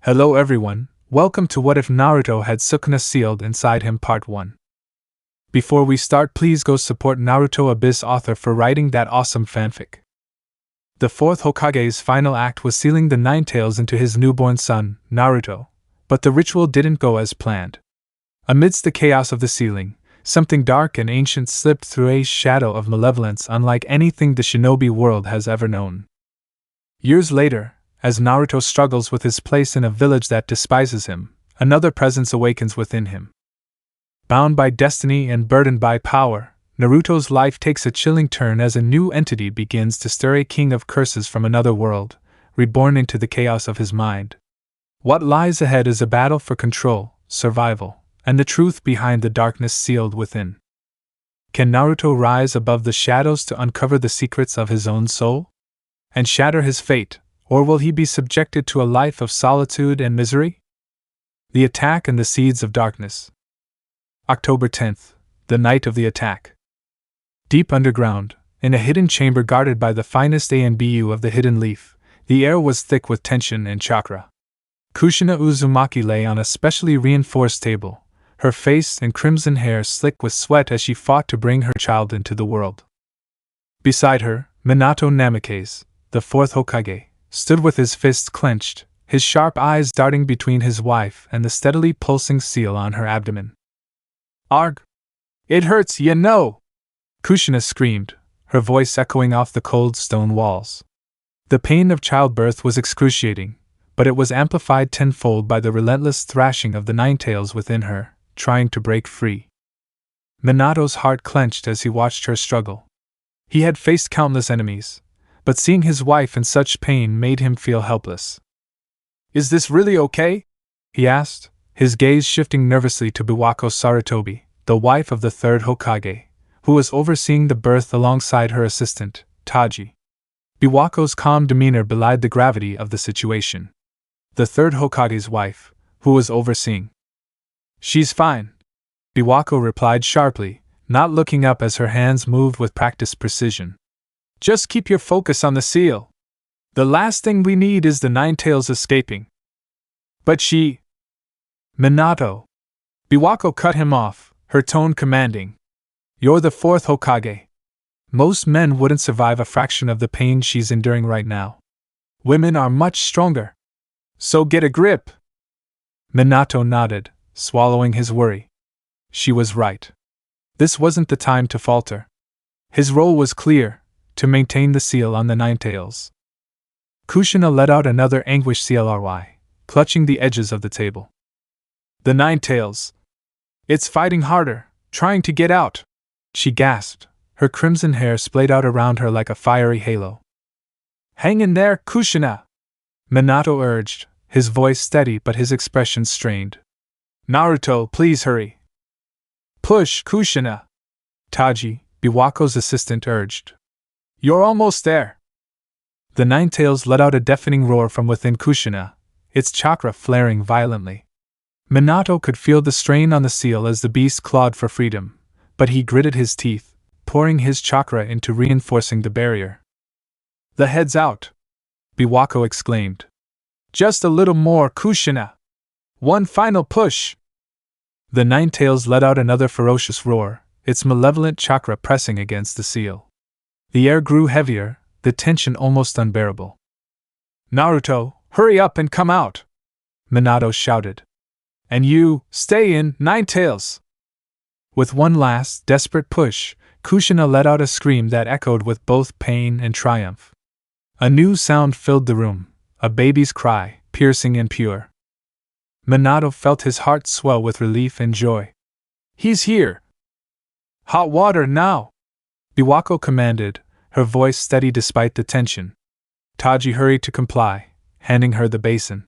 Hello everyone, welcome to What If Naruto Had Sukuna Sealed Inside Him Part 1. Before we start, please go support Naruto Abyss author for writing that awesome fanfic. The Fourth Hokage's final act was sealing the Nine Tails into his newborn son, Naruto, but the ritual didn't go as planned. Amidst the chaos of the sealing, something dark and ancient slipped through a shadow of malevolence unlike anything the shinobi world has ever known. Years later, as Naruto struggles with his place in a village that despises him, another presence awakens within him. Bound by destiny and burdened by power, Naruto's life takes a chilling turn as a new entity begins to stir, a king of curses from another world, reborn into the chaos of his mind. What lies ahead is a battle for control, survival, and the truth behind the darkness sealed within. Can Naruto rise above the shadows to uncover the secrets of his own soul? And shatter his fate? Or will he be subjected to a life of solitude and misery? The attack and the seeds of darkness. October 10th, the night of the attack. Deep underground, in a hidden chamber guarded by the finest ANBU of the Hidden Leaf, the air was thick with tension and chakra. Kushina Uzumaki lay on a specially reinforced table, her face and crimson hair slick with sweat as she fought to bring her child into the world. Beside her, Minato Namikaze, the Fourth Hokage, stood with his fists clenched, his sharp eyes darting between his wife and the steadily pulsing seal on her abdomen. "Arg! It hurts, you know!" Kushina screamed, her voice echoing off the cold stone walls. The pain of childbirth was excruciating, but it was amplified tenfold by the relentless thrashing of the Nine Tails within her, trying to break free. Minato's heart clenched as he watched her struggle. He had faced countless enemies, but seeing his wife in such pain made him feel helpless. "Is this really okay?" he asked, his gaze shifting nervously to Biwako Sarutobi, the wife of the third Hokage, who was overseeing the birth alongside her assistant, Taji. Biwako's calm demeanor belied the gravity of the situation. The third Hokage's wife, who was overseeing. "She's fine," Biwako replied sharply, not looking up as her hands moved with practiced precision. "Just keep your focus on the seal. The last thing we need is the Nine Tails escaping." "But she—" "Minato!" Biwako cut him off, her tone commanding. "You're the Fourth Hokage. Most men wouldn't survive a fraction of the pain she's enduring right now. Women are much stronger. So get a grip." Minato nodded, swallowing his worry. She was right. This wasn't the time to falter. His role was clear: to maintain the seal on the Nine Tails. Kushina let out another anguished CLRY, clutching the edges of the table. "The Nine Tails. It's fighting harder, trying to get out," she gasped, her crimson hair splayed out around her like a fiery halo. "Hang in there, Kushina!" Minato urged, his voice steady but his expression strained. "Naruto, please hurry." "Push, Kushina!" Taji, Biwako's assistant, urged. "You're almost there." The Nine Tails let out a deafening roar from within Kushina, its chakra flaring violently. Minato could feel the strain on the seal as the beast clawed for freedom, but he gritted his teeth, pouring his chakra into reinforcing the barrier. "The head's out!" Biwako exclaimed. "Just a little more, Kushina! One final push!" The Nine Tails let out another ferocious roar, its malevolent chakra pressing against the seal. The air grew heavier, the tension almost unbearable. "Naruto, hurry up and come out!" Minato shouted. "And you, stay in, Nine Tails!" With one last, desperate push, Kushina let out a scream that echoed with both pain and triumph. A new sound filled the room, a baby's cry, piercing and pure. Minato felt his heart swell with relief and joy. "He's here!" "Hot water now!" Biwako commanded, her voice steady despite the tension. Taji hurried to comply, handing her the basin.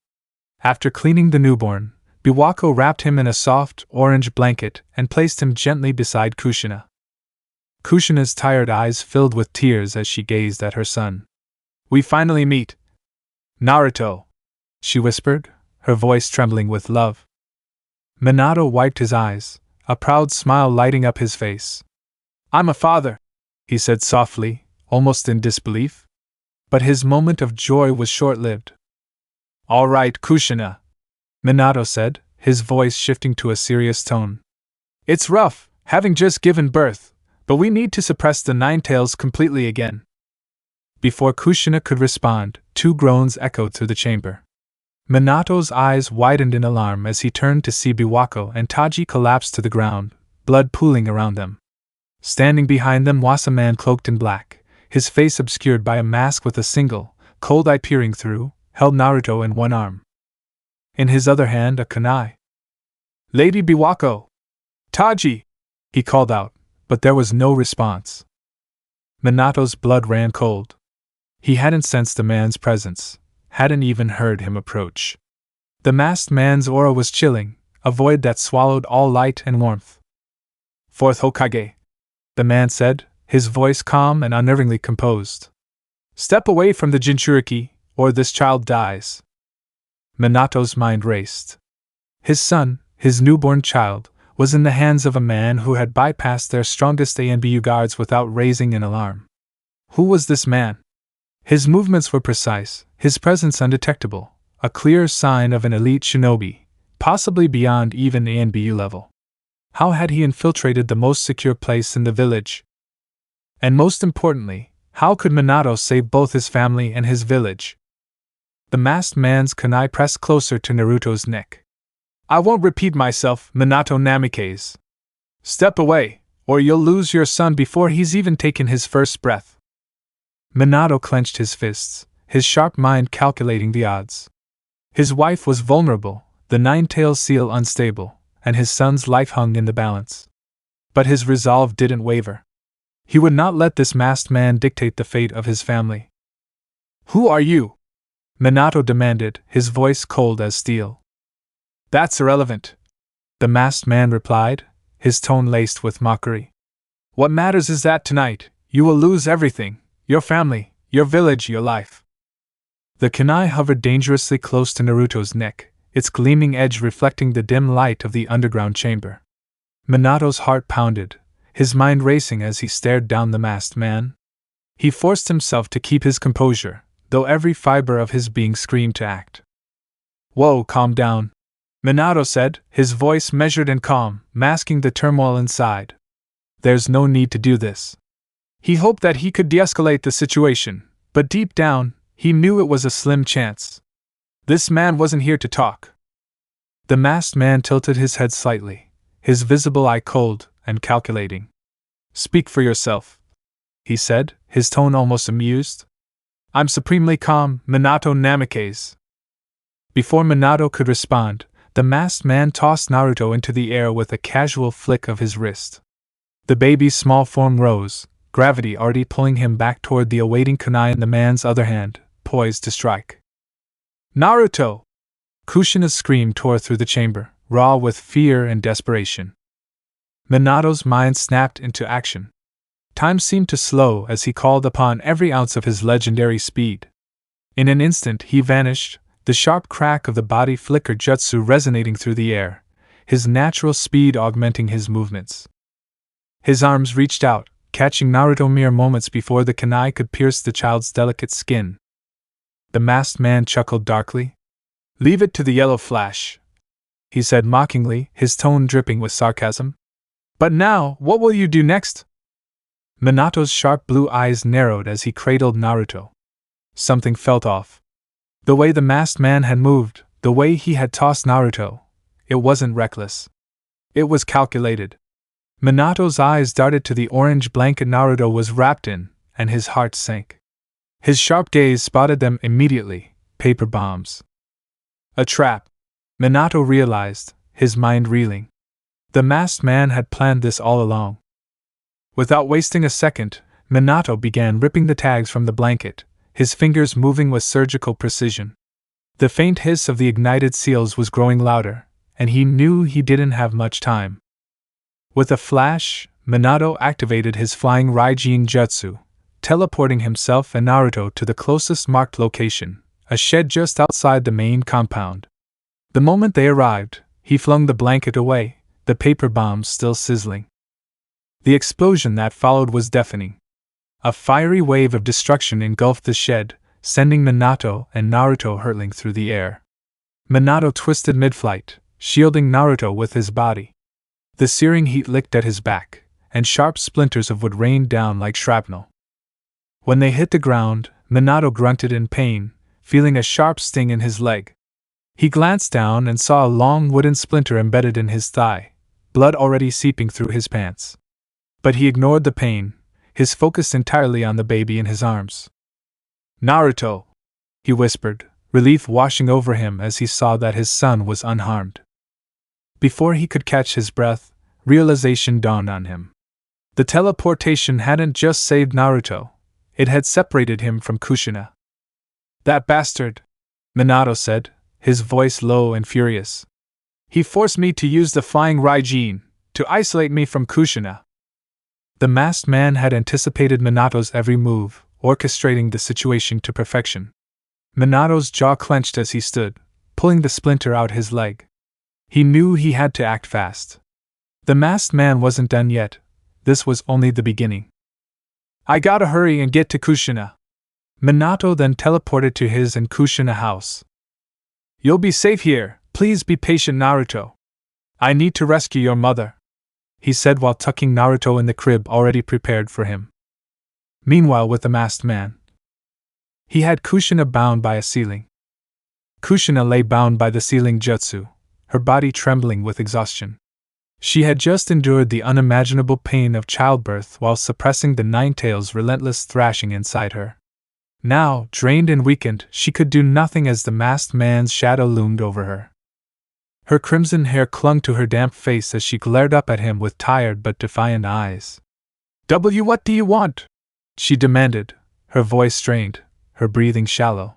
After cleaning the newborn, Biwako wrapped him in a soft, orange blanket and placed him gently beside Kushina. Kushina's tired eyes filled with tears as she gazed at her son. "We finally meet, Naruto," she whispered, her voice trembling with love. Minato wiped his eyes, a proud smile lighting up his face. "I'm a father," he said softly, almost in disbelief. But his moment of joy was short-lived. "All right, Kushina," Minato said, his voice shifting to a serious tone. It's rough, having just given birth, but we need to suppress the nine tails completely again. Before Kushina could respond, two groans echoed through the chamber. Minato's eyes widened in alarm as he turned to see Biwako and Taji collapse to the ground, blood pooling around them. Standing behind them was a man cloaked in black, his face obscured by a mask with a single, cold eye peering through, held Naruto in one arm. In his other hand a kunai. Lady Biwako! Taji! He called out, but there was no response. Minato's blood ran cold. He hadn't sensed the man's presence, hadn't even heard him approach. The masked man's aura was chilling, a void that swallowed all light and warmth. Fourth Hokage, the man said, his voice calm and unnervingly composed. Step away from the Jinchuriki, or this child dies. Minato's mind raced. His son, his newborn child, was in the hands of a man who had bypassed their strongest ANBU guards without raising an alarm. Who was this man? His movements were precise, his presence undetectable, a clear sign of an elite shinobi, possibly beyond even ANBU level. How had he infiltrated the most secure place in the village? And most importantly, how could Minato save both his family and his village? The masked man's kunai pressed closer to Naruto's neck. I won't repeat myself, Minato Namikaze. Step away, or you'll lose your son before he's even taken his first breath. Minato clenched his fists, his sharp mind calculating the odds. His wife was vulnerable, the nine-tailed seal unstable, and his son's life hung in the balance. But his resolve didn't waver. He would not let this masked man dictate the fate of his family. Who are you? Minato demanded, his voice cold as steel. That's irrelevant, the masked man replied, his tone laced with mockery. What matters is that tonight, you will lose everything. Your family, your village, your life. The kunai hovered dangerously close to Naruto's neck, its gleaming edge reflecting the dim light of the underground chamber. Minato's heart pounded, his mind racing as he stared down the masked man. He forced himself to keep his composure, though every fiber of his being screamed to act. Whoa, calm down, Minato said, his voice measured and calm, masking the turmoil inside. There's no need to do this. He hoped that he could de-escalate the situation, but deep down, he knew it was a slim chance. This man wasn't here to talk. The masked man tilted his head slightly, his visible eye cold and calculating. Speak for yourself, he said, his tone almost amused. I'm supremely calm, Minato Namikaze. Before Minato could respond, the masked man tossed Naruto into the air with a casual flick of his wrist. The baby's small form rose, gravity already pulling him back toward the awaiting kunai in the man's other hand, poised to strike. Naruto! Kushina's scream tore through the chamber, raw with fear and desperation. Minato's mind snapped into action. Time seemed to slow as he called upon every ounce of his legendary speed. In an instant he vanished, the sharp crack of the body flicker jutsu resonating through the air, his natural speed augmenting his movements. His arms reached out, catching Naruto mere moments before the kunai could pierce the child's delicate skin. The masked man chuckled darkly. Leave it to the yellow flash, he said mockingly, his tone dripping with sarcasm. But now, what will you do next? Minato's sharp blue eyes narrowed as he cradled Naruto. Something felt off. The way the masked man had moved, the way he had tossed Naruto, it wasn't reckless. It was calculated. Minato's eyes darted to the orange blanket Naruto was wrapped in, and his heart sank. His sharp gaze spotted them immediately, paper bombs. A trap, Minato realized, his mind reeling. The masked man had planned this all along. Without wasting a second, Minato began ripping the tags from the blanket, his fingers moving with surgical precision. The faint hiss of the ignited seals was growing louder, and he knew he didn't have much time. With a flash, Minato activated his flying Raijin jutsu, teleporting himself and Naruto to the closest marked location, a shed just outside the main compound. The moment they arrived, he flung the blanket away, the paper bombs still sizzling. The explosion that followed was deafening. A fiery wave of destruction engulfed the shed, sending Minato and Naruto hurtling through the air. Minato twisted mid-flight, shielding Naruto with his body. The searing heat licked at his back, and sharp splinters of wood rained down like shrapnel. When they hit the ground, Minato grunted in pain, feeling a sharp sting in his leg. He glanced down and saw a long wooden splinter embedded in his thigh, blood already seeping through his pants. But he ignored the pain, his focus entirely on the baby in his arms. "Naruto!" he whispered, relief washing over him as he saw that his son was unharmed. Before he could catch his breath, realization dawned on him. The teleportation hadn't just saved Naruto, it had separated him from Kushina. "That bastard!" Minato said, his voice low and furious. "He forced me to use the flying Raijin, to isolate me from Kushina." The masked man had anticipated Minato's every move, orchestrating the situation to perfection. Minato's jaw clenched as he stood, pulling the splinter out his leg. He knew he had to act fast. The masked man wasn't done yet, this was only the beginning. "I gotta hurry and get to Kushina." Minato then teleported to his and Kushina house. "You'll be safe here, please be patient, Naruto. I need to rescue your mother," he said while tucking Naruto in the crib already prepared for him. Meanwhile, with the masked man, he had Kushina bound by a ceiling. Kushina lay bound by the ceiling jutsu, her body trembling with exhaustion. She had just endured the unimaginable pain of childbirth while suppressing the Nine-Tails' relentless thrashing inside her. Now, drained and weakened, she could do nothing as the masked man's shadow loomed over her. Her crimson hair clung to her damp face as she glared up at him with tired but defiant eyes. What do you want?" she demanded, her voice strained, her breathing shallow.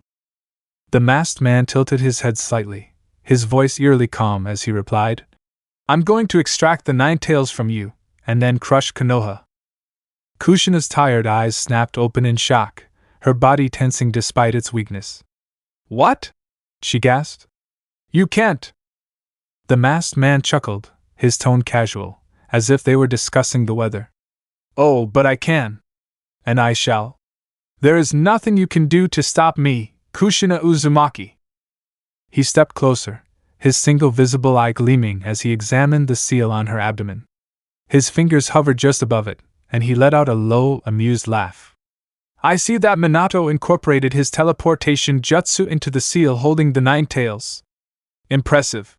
The masked man tilted his head slightly, his voice eerily calm as he replied, "I'm going to extract the Nine-Tails from you, and then crush Konoha." Kushina's tired eyes snapped open in shock, her body tensing despite its weakness. "What?" she gasped. "You can't!" The masked man chuckled, his tone casual, as if they were discussing the weather. "Oh, but I can. And I shall. There is nothing you can do to stop me, Kushina Uzumaki." He stepped closer, his single visible eye gleaming as he examined the seal on her abdomen. His fingers hovered just above it, and he let out a low, amused laugh. "I see that Minato incorporated his teleportation jutsu into the seal holding the Nine-Tails. Impressive.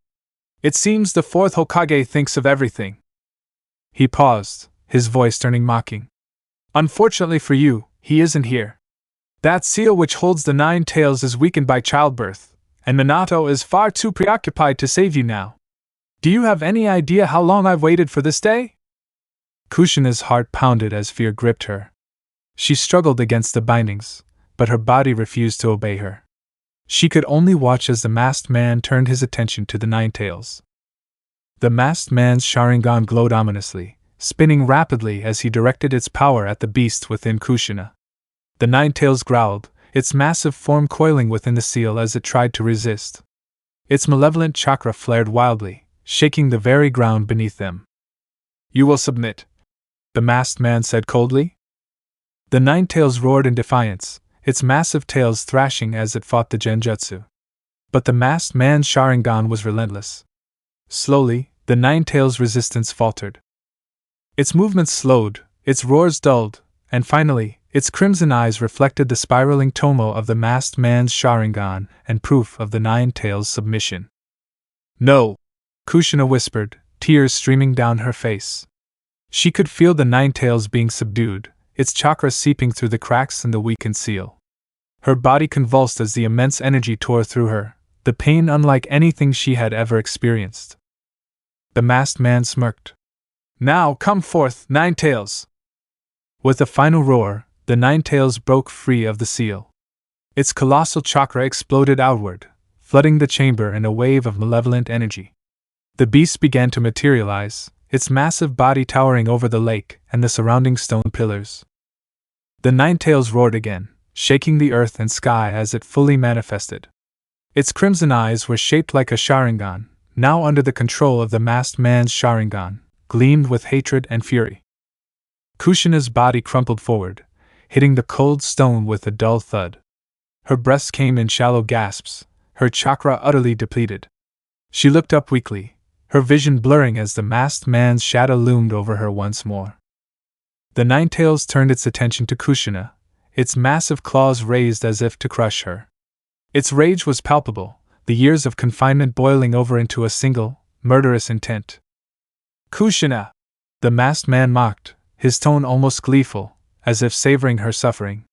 It seems the Fourth Hokage thinks of everything." He paused, his voice turning mocking. "Unfortunately for you, he isn't here. That seal which holds the Nine-Tails is weakened by childbirth, and Minato is far too preoccupied to save you now. Do you have any idea how long I've waited for this day?" Kushina's heart pounded as fear gripped her. She struggled against the bindings, but her body refused to obey her. She could only watch as the masked man turned his attention to the Nine-Tails. The masked man's Sharingan glowed ominously, spinning rapidly as he directed its power at the beast within Kushina. The Nine-Tails growled, its massive form coiling within the seal as it tried to resist. Its malevolent chakra flared wildly, shaking the very ground beneath them. "You will submit," the masked man said coldly. The Nine-Tails roared in defiance, its massive tails thrashing as it fought the genjutsu. But the masked man's Sharingan was relentless. Slowly, the Nine-Tails' resistance faltered. Its movements slowed, its roars dulled, and finally, its crimson eyes reflected the spiraling tomo of the masked man's Sharingan and proof of the Nine-Tails' submission. "No!" Kushina whispered, tears streaming down her face. She could feel the Nine-Tails being subdued, its chakra seeping through the cracks in the weakened seal. Her body convulsed as the immense energy tore through her, the pain unlike anything she had ever experienced. The masked man smirked. "Now come forth, Nine-Tails!" With a final roar, the Nine-Tails broke free of the seal. Its colossal chakra exploded outward, flooding the chamber in a wave of malevolent energy. The beast began to materialize, its massive body towering over the lake and the surrounding stone pillars. The Nine-Tails roared again, shaking the earth and sky as it fully manifested. Its crimson eyes were shaped like a Sharingan, now under the control of the masked man's Sharingan, gleamed with hatred and fury. Kushina's body crumpled forward, hitting the cold stone with a dull thud. Her breaths came in shallow gasps, her chakra utterly depleted. She looked up weakly, her vision blurring as the masked man's shadow loomed over her once more. The Ninetales turned its attention to Kushina, its massive claws raised as if to crush her. Its rage was palpable, the years of confinement boiling over into a single, murderous intent. "Kushina!" the masked man mocked, his tone almost gleeful, as if savoring her suffering.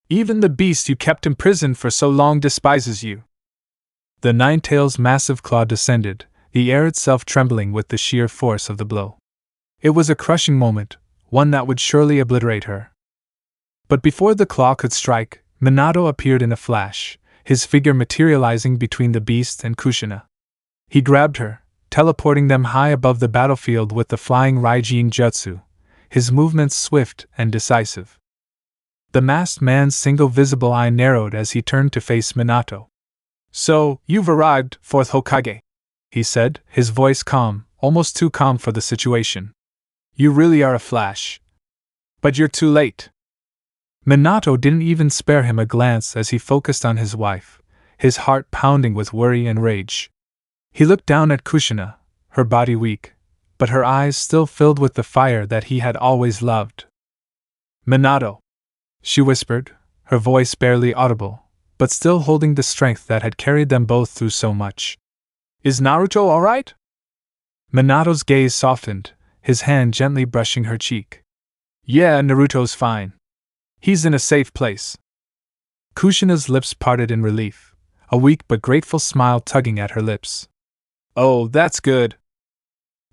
"Even the beast you kept imprisoned for so long despises you." The Ninetales' massive claw descended, the air itself trembling with the sheer force of the blow. It was a crushing moment, one that would surely obliterate her. But before the claw could strike, Minato appeared in a flash, his figure materializing between the beast and Kushina. He grabbed her, teleporting them high above the battlefield with the flying Raijin Jutsu, his movements swift and decisive. The masked man's single visible eye narrowed as he turned to face Minato. "So, you've arrived, Fourth Hokage," he said, his voice calm, almost too calm for the situation. "You really are a flash. But you're too late." Minato didn't even spare him a glance as he focused on his wife, his heart pounding with worry and rage. He looked down at Kushina, her body weak, but her eyes still filled with the fire that he had always loved. "Minato," she whispered, her voice barely audible, but still holding the strength that had carried them both through so much. "Is Naruto all right?" Minato's gaze softened, his hand gently brushing her cheek. "Yeah, Naruto's fine. He's in a safe place." Kushina's lips parted in relief, a weak but grateful smile tugging at her lips. "Oh, that's good."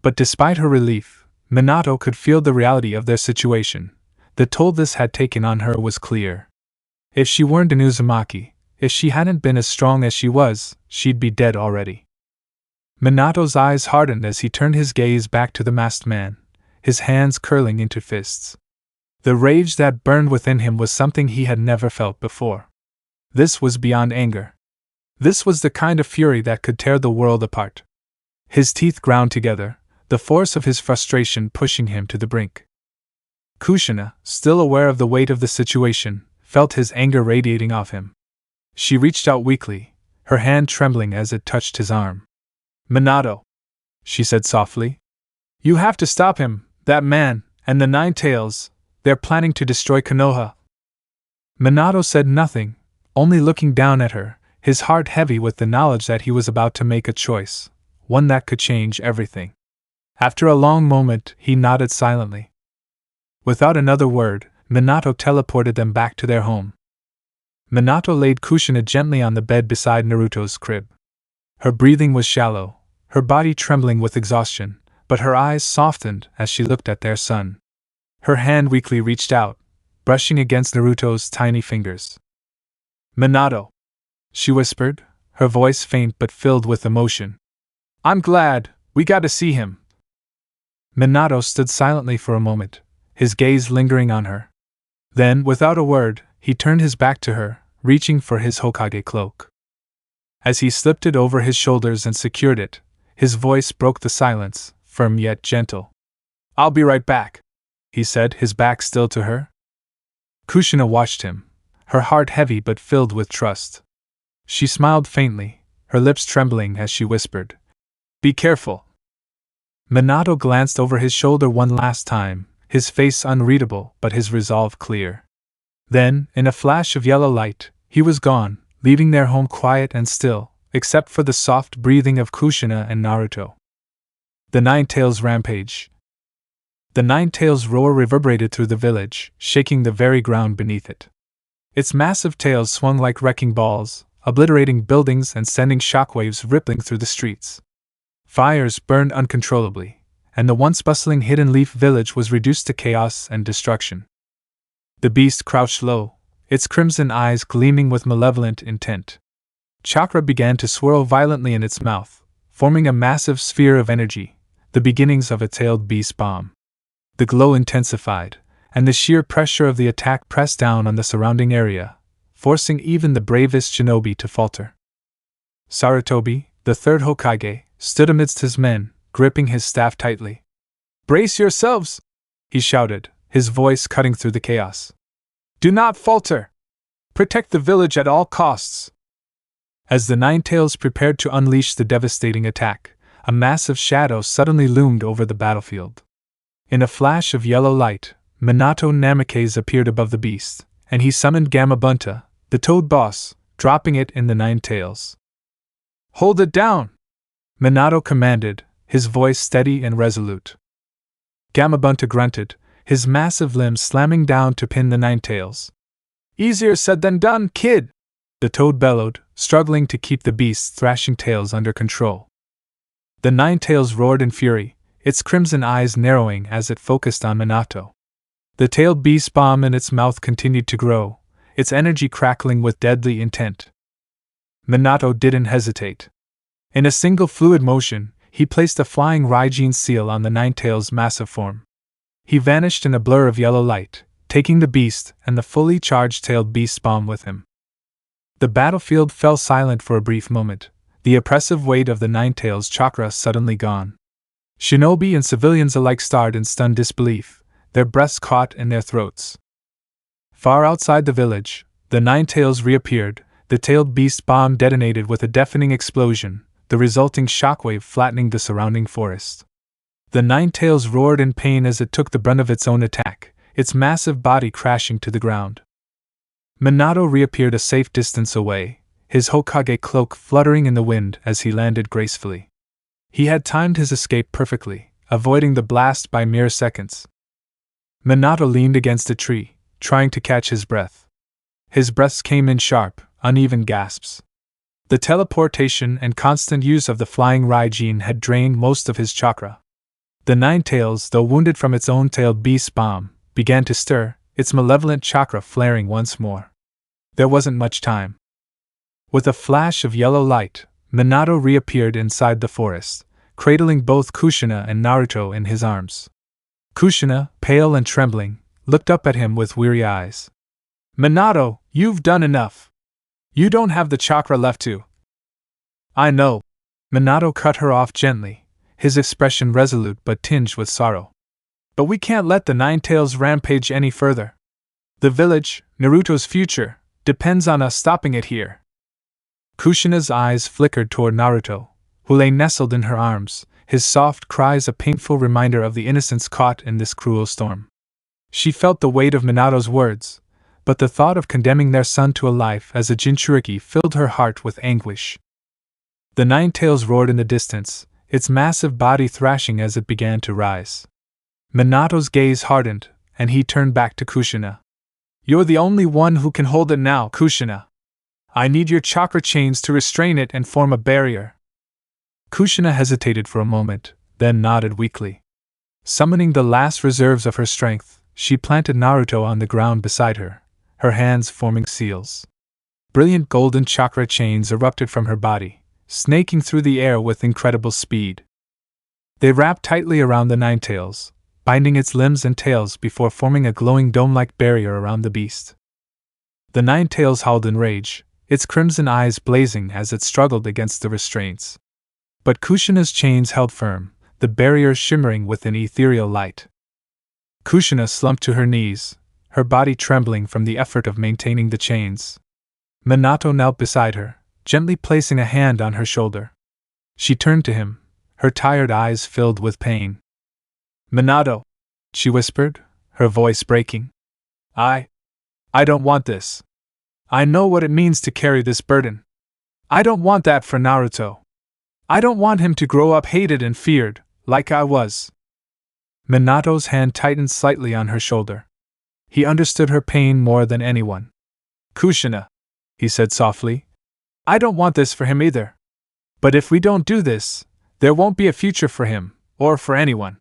But despite her relief, Minato could feel the reality of their situation. The toll this had taken on her was clear. If she weren't an Uzumaki, if she hadn't been as strong as she was, she'd be dead already. Minato's eyes hardened as he turned his gaze back to the masked man, his hands curling into fists. The rage that burned within him was something he had never felt before. This was beyond anger. This was the kind of fury that could tear the world apart. His teeth ground together, the force of his frustration pushing him to the brink. Kushina, still aware of the weight of the situation, felt his anger radiating off him. She reached out weakly, her hand trembling as it touched his arm. "Minato," she said softly. "You have to stop him, that man, and the Ninetales. They're planning to destroy Konoha." Minato said nothing, only looking down at her, his heart heavy with the knowledge that he was about to make a choice, one that could change everything. After a long moment, he nodded silently. Without another word, Minato teleported them back to their home. Minato laid Kushina gently on the bed beside Naruto's crib. Her breathing was shallow, her body trembling with exhaustion, but her eyes softened as she looked at their son. Her hand weakly reached out, brushing against Naruto's tiny fingers. "Minato," she whispered, her voice faint but filled with emotion. "I'm glad, we got to see him." Minato stood silently for a moment, his gaze lingering on her. Then, without a word, he turned his back to her, reaching for his Hokage cloak. As he slipped it over his shoulders and secured it, his voice broke the silence, firm yet gentle. "I'll be right back," he said, his back still to her. Kushina watched him, her heart heavy but filled with trust. She smiled faintly, her lips trembling as she whispered, "Be careful." Minato glanced over his shoulder one last time, his face unreadable but his resolve clear. Then, in a flash of yellow light, he was gone, leaving their home quiet and still, except for the soft breathing of Kushina and Naruto. The Ninetales rampage. The Ninetales roar reverberated through the village, shaking the very ground beneath it. Its massive tails swung like wrecking balls, obliterating buildings and sending shockwaves rippling through the streets. Fires burned uncontrollably, and the once bustling Hidden Leaf village was reduced to chaos and destruction. The beast crouched low, its crimson eyes gleaming with malevolent intent. Chakra began to swirl violently in its mouth, forming a massive sphere of energy, the beginnings of a tailed beast bomb. The glow intensified, and the sheer pressure of the attack pressed down on the surrounding area, forcing even the bravest shinobi to falter. Sarutobi, the third Hokage, stood amidst his men, gripping his staff tightly. "Brace yourselves!" he shouted, his voice cutting through the chaos. "Do not falter! Protect the village at all costs!" As the Ninetales prepared to unleash the devastating attack, a massive shadow suddenly loomed over the battlefield. In a flash of yellow light, Minato Namikaze appeared above the beast, and he summoned Gamabunta, the Toad Boss, dropping it in the Ninetales. "Hold it down!" Minato commanded, his voice steady and resolute. Gamabunta grunted, his massive limbs slamming down to pin the Ninetales. "Easier said than done, kid!" the Toad bellowed, struggling to keep the beast's thrashing tails under control. The Ninetales roared in fury, its crimson eyes narrowing as it focused on Minato. The tailed beast bomb in its mouth continued to grow, its energy crackling with deadly intent. Minato didn't hesitate. In a single fluid motion, he placed a flying Raijin seal on the Ninetales' massive form. He vanished in a blur of yellow light, taking the beast and the fully charged tailed beast bomb with him. The battlefield fell silent for a brief moment, the oppressive weight of the Ninetales' chakra suddenly gone. Shinobi and civilians alike stared in stunned disbelief, their breaths caught in their throats. Far outside the village, the Ninetales reappeared, the tailed beast bomb detonated with a deafening explosion, the resulting shockwave flattening the surrounding forest. The Ninetales roared in pain as it took the brunt of its own attack, its massive body crashing to the ground. Minato reappeared a safe distance away, his Hokage cloak fluttering in the wind as he landed gracefully. He had timed his escape perfectly, avoiding the blast by mere seconds. Minato leaned against a tree, trying to catch his breath. His breaths came in sharp, uneven gasps. The teleportation and constant use of the flying Raijin had drained most of his chakra. The Ninetales, though wounded from its own tailed beast bomb, began to stir, its malevolent chakra flaring once more. There wasn't much time. With a flash of yellow light, Minato reappeared inside the forest, cradling both Kushina and Naruto in his arms. Kushina, pale and trembling, looked up at him with weary eyes. "Minato, you've done enough. You don't have the chakra left to." "I know." Minato cut her off gently, his expression resolute but tinged with sorrow. "But we can't let the Ninetales rampage any further. The village, Naruto's future, depends on us stopping it here." Kushina's eyes flickered toward Naruto, who lay nestled in her arms, his soft cries a painful reminder of the innocents caught in this cruel storm. She felt the weight of Minato's words, but the thought of condemning their son to a life as a Jinchuriki filled her heart with anguish. The Ninetales roared in the distance, its massive body thrashing as it began to rise. Minato's gaze hardened, and he turned back to Kushina. "You're the only one who can hold it now, Kushina. I need your chakra chains to restrain it and form a barrier." Kushina hesitated for a moment, then nodded weakly. Summoning the last reserves of her strength, she planted Naruto on the ground beside her, her hands forming seals. Brilliant golden chakra chains erupted from her body, snaking through the air with incredible speed. They wrapped tightly around the Ninetales, binding its limbs and tails before forming a glowing dome-like barrier around the beast. The Ninetales howled in rage, its crimson eyes blazing as it struggled against the restraints. But Kushina's chains held firm, the barrier shimmering with an ethereal light. Kushina slumped to her knees, her body trembling from the effort of maintaining the chains. Minato knelt beside her, gently placing a hand on her shoulder. She turned to him, her tired eyes filled with pain. "Minato," she whispered, her voice breaking. I don't want this. I know what it means to carry this burden. I don't want that for Naruto. I don't want him to grow up hated and feared, like I was." Minato's hand tightened slightly on her shoulder. He understood her pain more than anyone. "Kushina," he said softly, "I don't want this for him either. But if we don't do this, there won't be a future for him, or for anyone."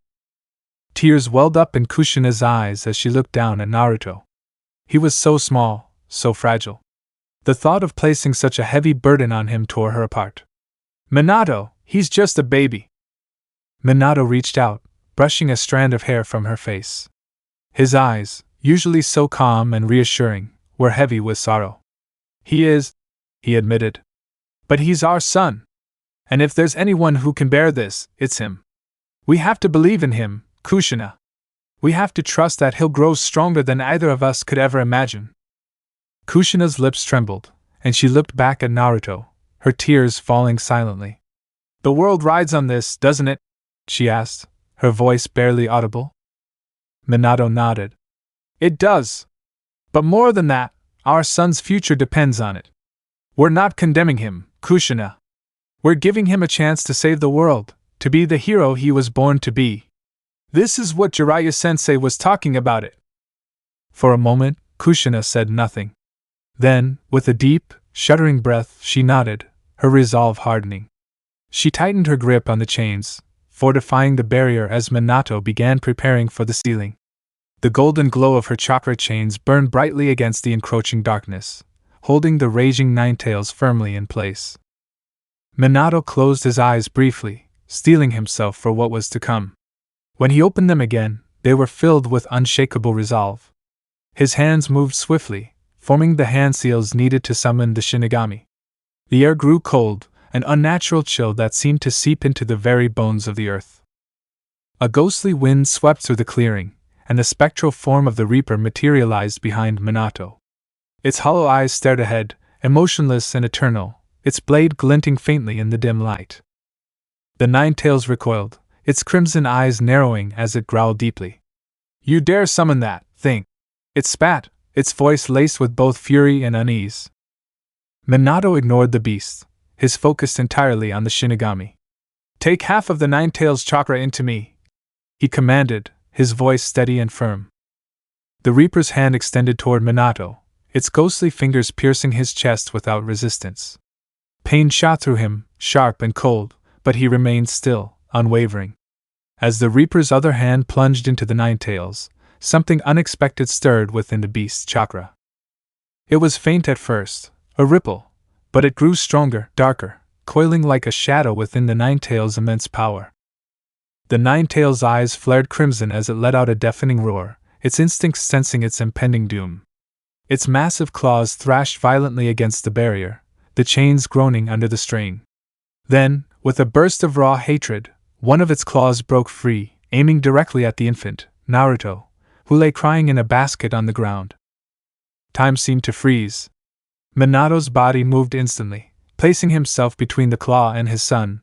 Tears welled up in Kushina's eyes as she looked down at Naruto. He was so small, so fragile. The thought of placing such a heavy burden on him tore her apart. "Minato, he's just a baby." Minato reached out, brushing a strand of hair from her face. His eyes, usually so calm and reassuring, were heavy with sorrow. "He is," he admitted. "But he's our son. And if there's anyone who can bear this, it's him. We have to believe in him, Kushina. We have to trust that he'll grow stronger than either of us could ever imagine." Kushina's lips trembled, and she looked back at Naruto, her tears falling silently. "The world rides on this, doesn't it?" she asked, her voice barely audible. Minato nodded. "It does. But more than that, our son's future depends on it. We're not condemning him, Kushina. We're giving him a chance to save the world, to be the hero he was born to be. This is what Jiraiya-sensei was talking about it." For a moment, Kushina said nothing. Then, with a deep, shuddering breath, she nodded, her resolve hardening. She tightened her grip on the chains, fortifying the barrier as Minato began preparing for the sealing. The golden glow of her chakra chains burned brightly against the encroaching darkness, holding the raging Ninetales firmly in place. Minato closed his eyes briefly, steeling himself for what was to come. When he opened them again, they were filled with unshakable resolve. His hands moved swiftly, forming the hand seals needed to summon the Shinigami. The air grew cold, an unnatural chill that seemed to seep into the very bones of the earth. A ghostly wind swept through the clearing, and the spectral form of the Reaper materialized behind Minato. Its hollow eyes stared ahead, emotionless and eternal, its blade glinting faintly in the dim light. The Ninetales recoiled, its crimson eyes narrowing as it growled deeply. "You dare summon that thing!" It spat, its voice laced with both fury and unease. Minato ignored the beast, his focus entirely on the Shinigami. "Take half of the Ninetales chakra into me," he commanded, his voice steady and firm. The Reaper's hand extended toward Minato, its ghostly fingers piercing his chest without resistance. Pain shot through him, sharp and cold, but he remained still, unwavering. As the Reaper's other hand plunged into the Ninetales, something unexpected stirred within the beast's chakra. It was faint at first, a ripple, but it grew stronger, darker, coiling like a shadow within the Ninetales' immense power. The Ninetales' eyes flared crimson as it let out a deafening roar, its instincts sensing its impending doom. Its massive claws thrashed violently against the barrier, the chains groaning under the strain. Then, with a burst of raw hatred, one of its claws broke free, aiming directly at the infant, Naruto, who lay crying in a basket on the ground. Time seemed to freeze. Minato's body moved instantly, placing himself between the claw and his son.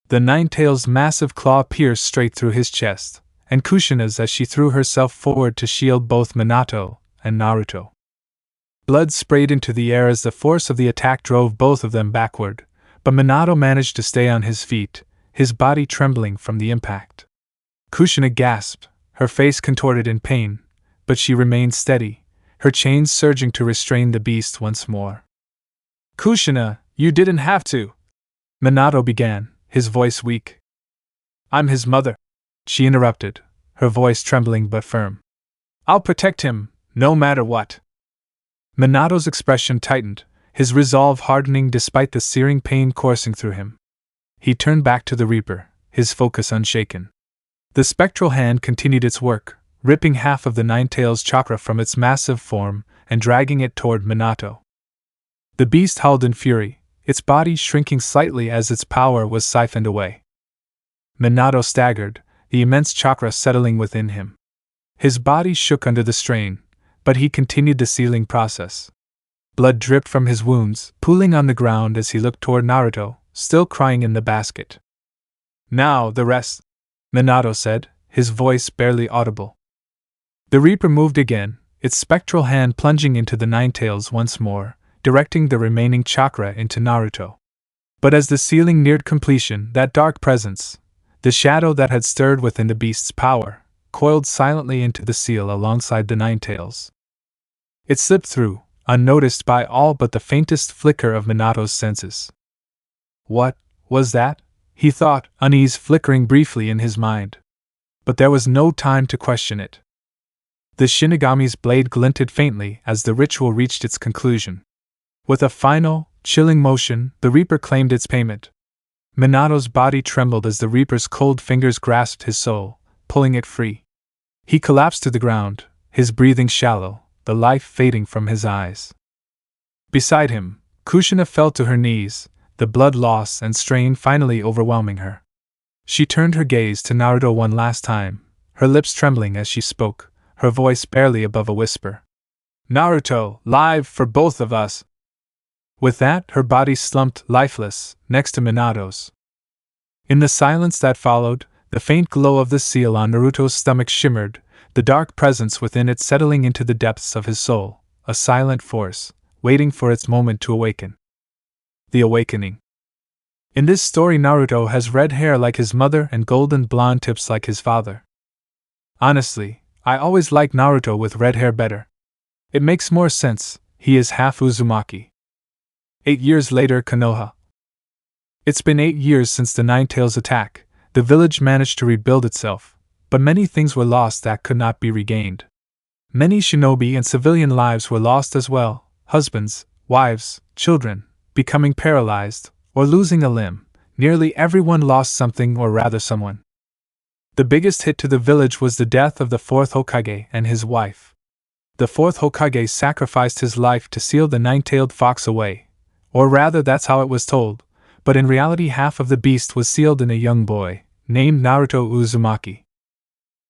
The Ninetales' massive claw pierced straight through his chest, and Kushina's as she threw herself forward to shield both Minato and Naruto. Blood sprayed into the air as the force of the attack drove both of them backward, but Minato managed to stay on his feet, his body trembling from the impact. Kushina gasped, her face contorted in pain, but she remained steady, her chains surging to restrain the beast once more. "Kushina, you didn't have to," Minato began, his voice weak. "I'm his mother," she interrupted, her voice trembling but firm. "I'll protect him, no matter what." Minato's expression tightened, his resolve hardening despite the searing pain coursing through him. He turned back to the Reaper, his focus unshaken. The spectral hand continued its work, ripping half of the Ninetales chakra from its massive form and dragging it toward Minato. The beast howled in fury, its body shrinking slightly as its power was siphoned away. Minato staggered, the immense chakra settling within him. His body shook under the strain, but he continued the sealing process. Blood dripped from his wounds, pooling on the ground as he looked toward Naruto, still crying in the basket. "Now the rest," Minato said, his voice barely audible. The Reaper moved again, its spectral hand plunging into the Ninetales once more, directing the remaining chakra into Naruto. But as the sealing neared completion, that dark presence, the shadow that had stirred within the beast's power, coiled silently into the seal alongside the Ninetales. It slipped through, unnoticed by all but the faintest flicker of Minato's senses. What was that? He thought, unease flickering briefly in his mind. But there was no time to question it. The Shinigami's blade glinted faintly as the ritual reached its conclusion. With a final, chilling motion, the Reaper claimed its payment. Minato's body trembled as the Reaper's cold fingers grasped his soul, pulling it free. He collapsed to the ground, his breathing shallow, the life fading from his eyes. Beside him, Kushina fell to her knees, the blood loss and strain finally overwhelming her. She turned her gaze to Naruto one last time, her lips trembling as she spoke, her voice barely above a whisper. "Naruto, live for both of us!" With that, her body slumped, lifeless, next to Minato's. In the silence that followed, the faint glow of the seal on Naruto's stomach shimmered, the dark presence within it settling into the depths of his soul, a silent force, waiting for its moment to awaken. The awakening. In this story, Naruto has red hair like his mother and golden blonde tips like his father. Honestly, I always like Naruto with red hair better. It makes more sense, he is half Uzumaki. 8 years later, Konoha. It's been 8 years since the Nine-Tails attack. The village managed to rebuild itself, but many things were lost that could not be regained. Many shinobi and civilian lives were lost as well, husbands, wives, children, becoming paralyzed, or losing a limb. Nearly everyone lost something or rather someone. The biggest hit to the village was the death of the Fourth Hokage and his wife. The Fourth Hokage sacrificed his life to seal the nine-tailed fox away, or rather that's how it was told, but in reality half of the beast was sealed in a young boy, named Naruto Uzumaki.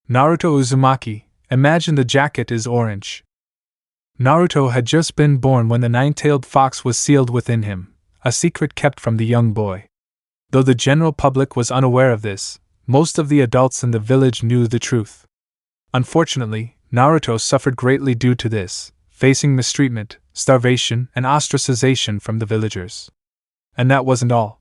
Naruto Uzumaki, imagine the jacket is orange. Naruto had just been born when the nine-tailed fox was sealed within him, a secret kept from the young boy. Though the general public was unaware of this, most of the adults in the village knew the truth. Unfortunately, Naruto suffered greatly due to this, facing mistreatment, starvation, and ostracization from the villagers. And that wasn't all.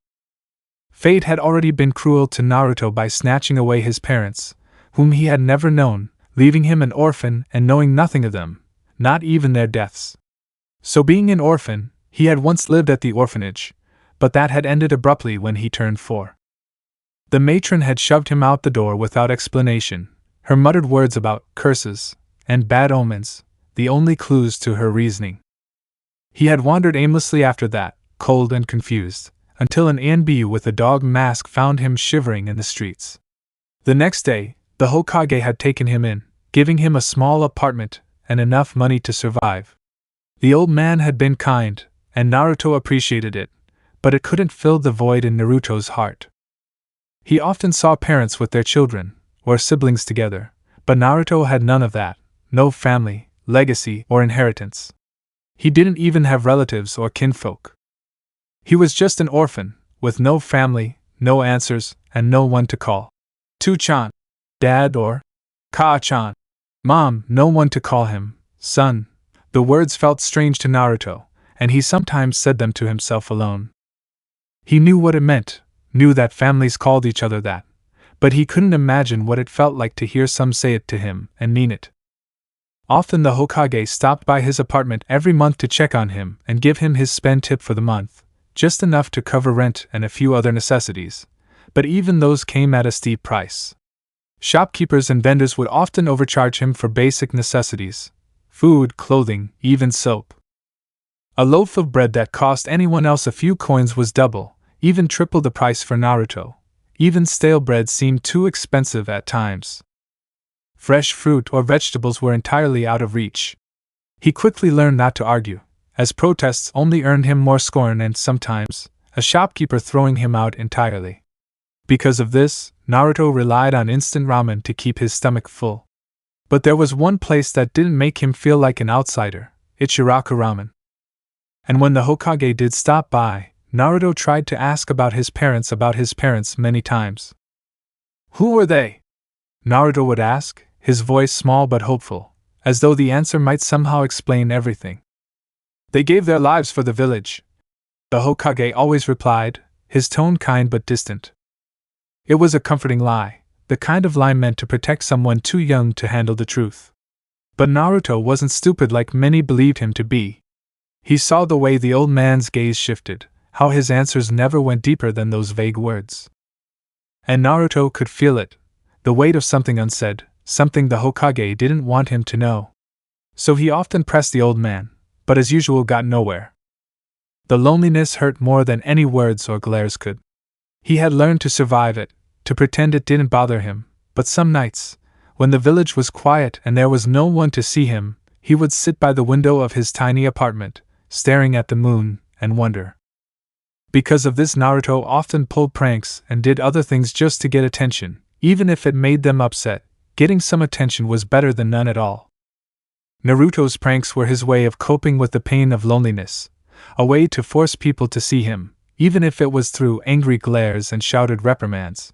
Fate had already been cruel to Naruto by snatching away his parents, whom he had never known, leaving him an orphan and knowing nothing of them, not even their deaths. So being an orphan, he had once lived at the orphanage, but that had ended abruptly when he turned 4. The matron had shoved him out the door without explanation, her muttered words about curses and bad omens, the only clues to her reasoning. He had wandered aimlessly after that, cold and confused, until an ANBU with a dog mask found him shivering in the streets. The next day, the Hokage had taken him in, giving him a small apartment and enough money to survive. The old man had been kind, and Naruto appreciated it, but it couldn't fill the void in Naruto's heart. He often saw parents with their children, or siblings together, but Naruto had none of that, no family, legacy, or inheritance. He didn't even have relatives or kinfolk. He was just an orphan, with no family, no answers, and no one to call. Tu-chan, Dad, or Ka-chan, Mom, no one to call him, son. The words felt strange to Naruto, and he sometimes said them to himself alone. He knew what it meant, knew that families called each other that, but he couldn't imagine what it felt like to hear some say it to him and mean it. Often the Hokage stopped by his apartment every month to check on him and give him his spend tip for the month, just enough to cover rent and a few other necessities, but even those came at a steep price. Shopkeepers and vendors would often overcharge him for basic necessities, food, clothing, even soap. A loaf of bread that cost anyone else a few coins was double, even triple the price for Naruto. Even stale bread seemed too expensive at times. Fresh fruit or vegetables were entirely out of reach. He quickly learned not to argue, as protests only earned him more scorn and sometimes, a shopkeeper throwing him out entirely. Because of this, Naruto relied on instant ramen to keep his stomach full. But there was one place that didn't make him feel like an outsider, Ichiraku Ramen. And when the Hokage did stop by, Naruto tried to ask about his parents many times. Who were they? Naruto would ask, his voice small but hopeful, as though the answer might somehow explain everything. They gave their lives for the village. The Hokage always replied, his tone kind but distant. It was a comforting lie, the kind of lie meant to protect someone too young to handle the truth. But Naruto wasn't stupid like many believed him to be. He saw the way the old man's gaze shifted, how his answers never went deeper than those vague words. And Naruto could feel it, the weight of something unsaid, something the Hokage didn't want him to know. So he often pressed the old man, but as usual got nowhere. The loneliness hurt more than any words or glares could. He had learned to survive it, to pretend it didn't bother him, but some nights, when the village was quiet and there was no one to see him, he would sit by the window of his tiny apartment, staring at the moon, and wonder. Because of this, Naruto often pulled pranks and did other things just to get attention, even if it made them upset. Getting some attention was better than none at all. Naruto's pranks were his way of coping with the pain of loneliness, a way to force people to see him, even if it was through angry glares and shouted reprimands.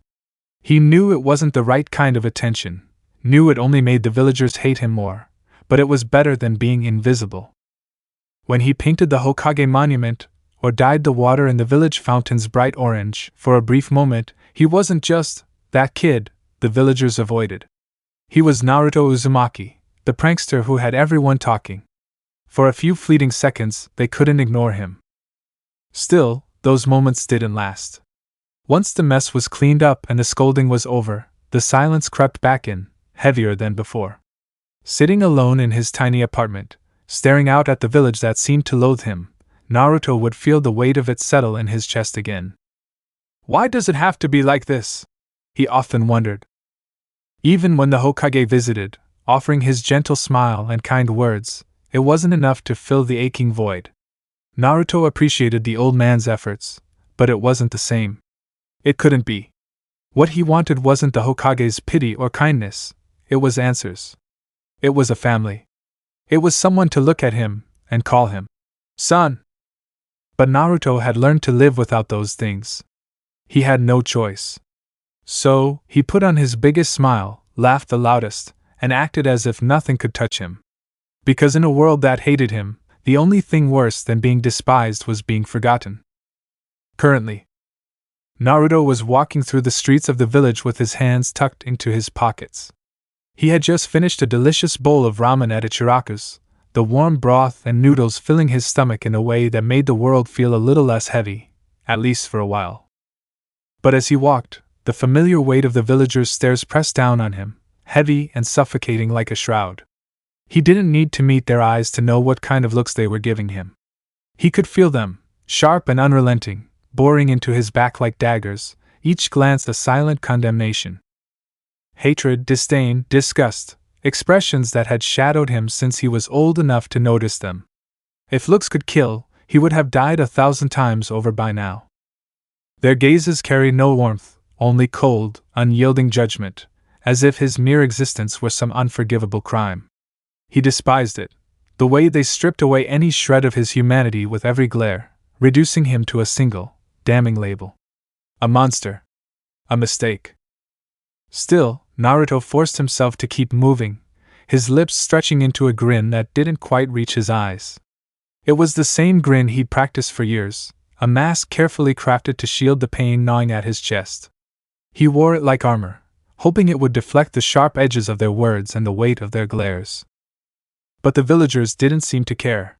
He knew it wasn't the right kind of attention, knew it only made the villagers hate him more, but it was better than being invisible. When he painted the Hokage monument, or dyed the water in the village fountains bright orange, for a brief moment, he wasn't just that kid the villagers avoided. He was Naruto Uzumaki, the prankster who had everyone talking. For a few fleeting seconds, they couldn't ignore him. Still, those moments didn't last. Once the mess was cleaned up and the scolding was over, the silence crept back in, heavier than before. Sitting alone in his tiny apartment, staring out at the village that seemed to loathe him, Naruto would feel the weight of it settle in his chest again. Why does it have to be like this? He often wondered. Even when the Hokage visited, offering his gentle smile and kind words, it wasn't enough to fill the aching void. Naruto appreciated the old man's efforts, but it wasn't the same. It couldn't be. What he wanted wasn't the Hokage's pity or kindness, it was answers. It was a family. It was someone to look at him and call him son. But Naruto had learned to live without those things. He had no choice. So, he put on his biggest smile, laughed the loudest, and acted as if nothing could touch him. Because in a world that hated him, the only thing worse than being despised was being forgotten. Currently, Naruto was walking through the streets of the village with his hands tucked into his pockets. He had just finished a delicious bowl of ramen at Ichiraku's, the warm broth and noodles filling his stomach in a way that made the world feel a little less heavy, at least for a while. But as he walked, the familiar weight of the villagers' stares pressed down on him, heavy and suffocating like a shroud. He didn't need to meet their eyes to know what kind of looks they were giving him. He could feel them, sharp and unrelenting, boring into his back like daggers, each glance a silent condemnation. Hatred, disdain, disgust, expressions that had shadowed him since he was old enough to notice them. If looks could kill, he would have died 1,000 times over by now. Their gazes carried no warmth, only cold, unyielding judgment, as if his mere existence were some unforgivable crime. He despised it, the way they stripped away any shred of his humanity with every glare, reducing him to a single, damning label. A monster. A mistake. Still, Naruto forced himself to keep moving, his lips stretching into a grin that didn't quite reach his eyes. It was the same grin he'd practiced for years, a mask carefully crafted to shield the pain gnawing at his chest. He wore it like armor, hoping it would deflect the sharp edges of their words and the weight of their glares. But the villagers didn't seem to care.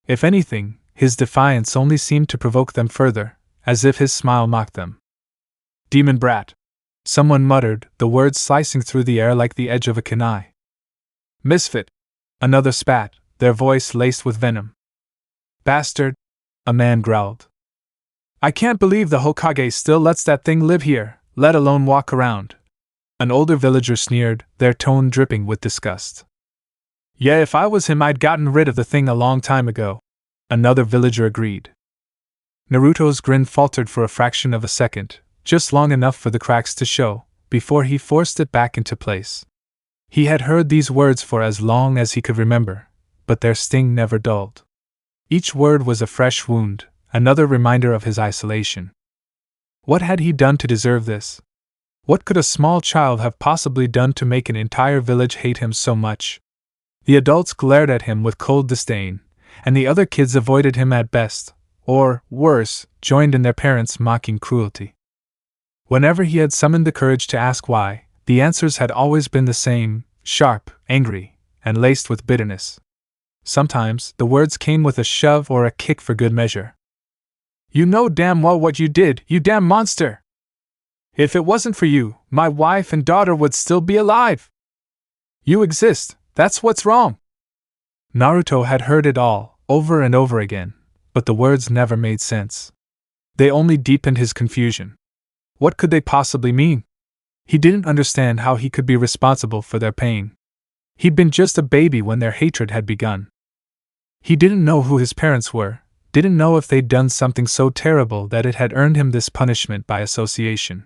If anything, his defiance only seemed to provoke them further, as if his smile mocked them. Demon brat! Someone muttered, the words slicing through the air like the edge of a kunai. Misfit! Another spat, their voice laced with venom. Bastard! A man growled. I can't believe the Hokage still lets that thing live here, let alone walk around. An older villager sneered, their tone dripping with disgust. Yeah, if I was him I'd gotten rid of the thing a long time ago. Another villager agreed. Naruto's grin faltered for a fraction of a second, just long enough for the cracks to show, before he forced it back into place. He had heard these words for as long as he could remember, but their sting never dulled. Each word was a fresh wound, another reminder of his isolation. What had he done to deserve this? What could a small child have possibly done to make an entire village hate him so much? The adults glared at him with cold disdain, and the other kids avoided him at best, or, worse, joined in their parents' mocking cruelty. Whenever he had summoned the courage to ask why, the answers had always been the same, sharp, angry, and laced with bitterness. Sometimes, the words came with a shove or a kick for good measure. You know damn well what you did, you damn monster! If it wasn't for you, my wife and daughter would still be alive! You exist, that's what's wrong! Naruto had heard it all, over and over again, but the words never made sense. They only deepened his confusion. What could they possibly mean? He didn't understand how he could be responsible for their pain. He'd been just a baby when their hatred had begun. He didn't know who his parents were, didn't know if they'd done something so terrible that it had earned him this punishment by association.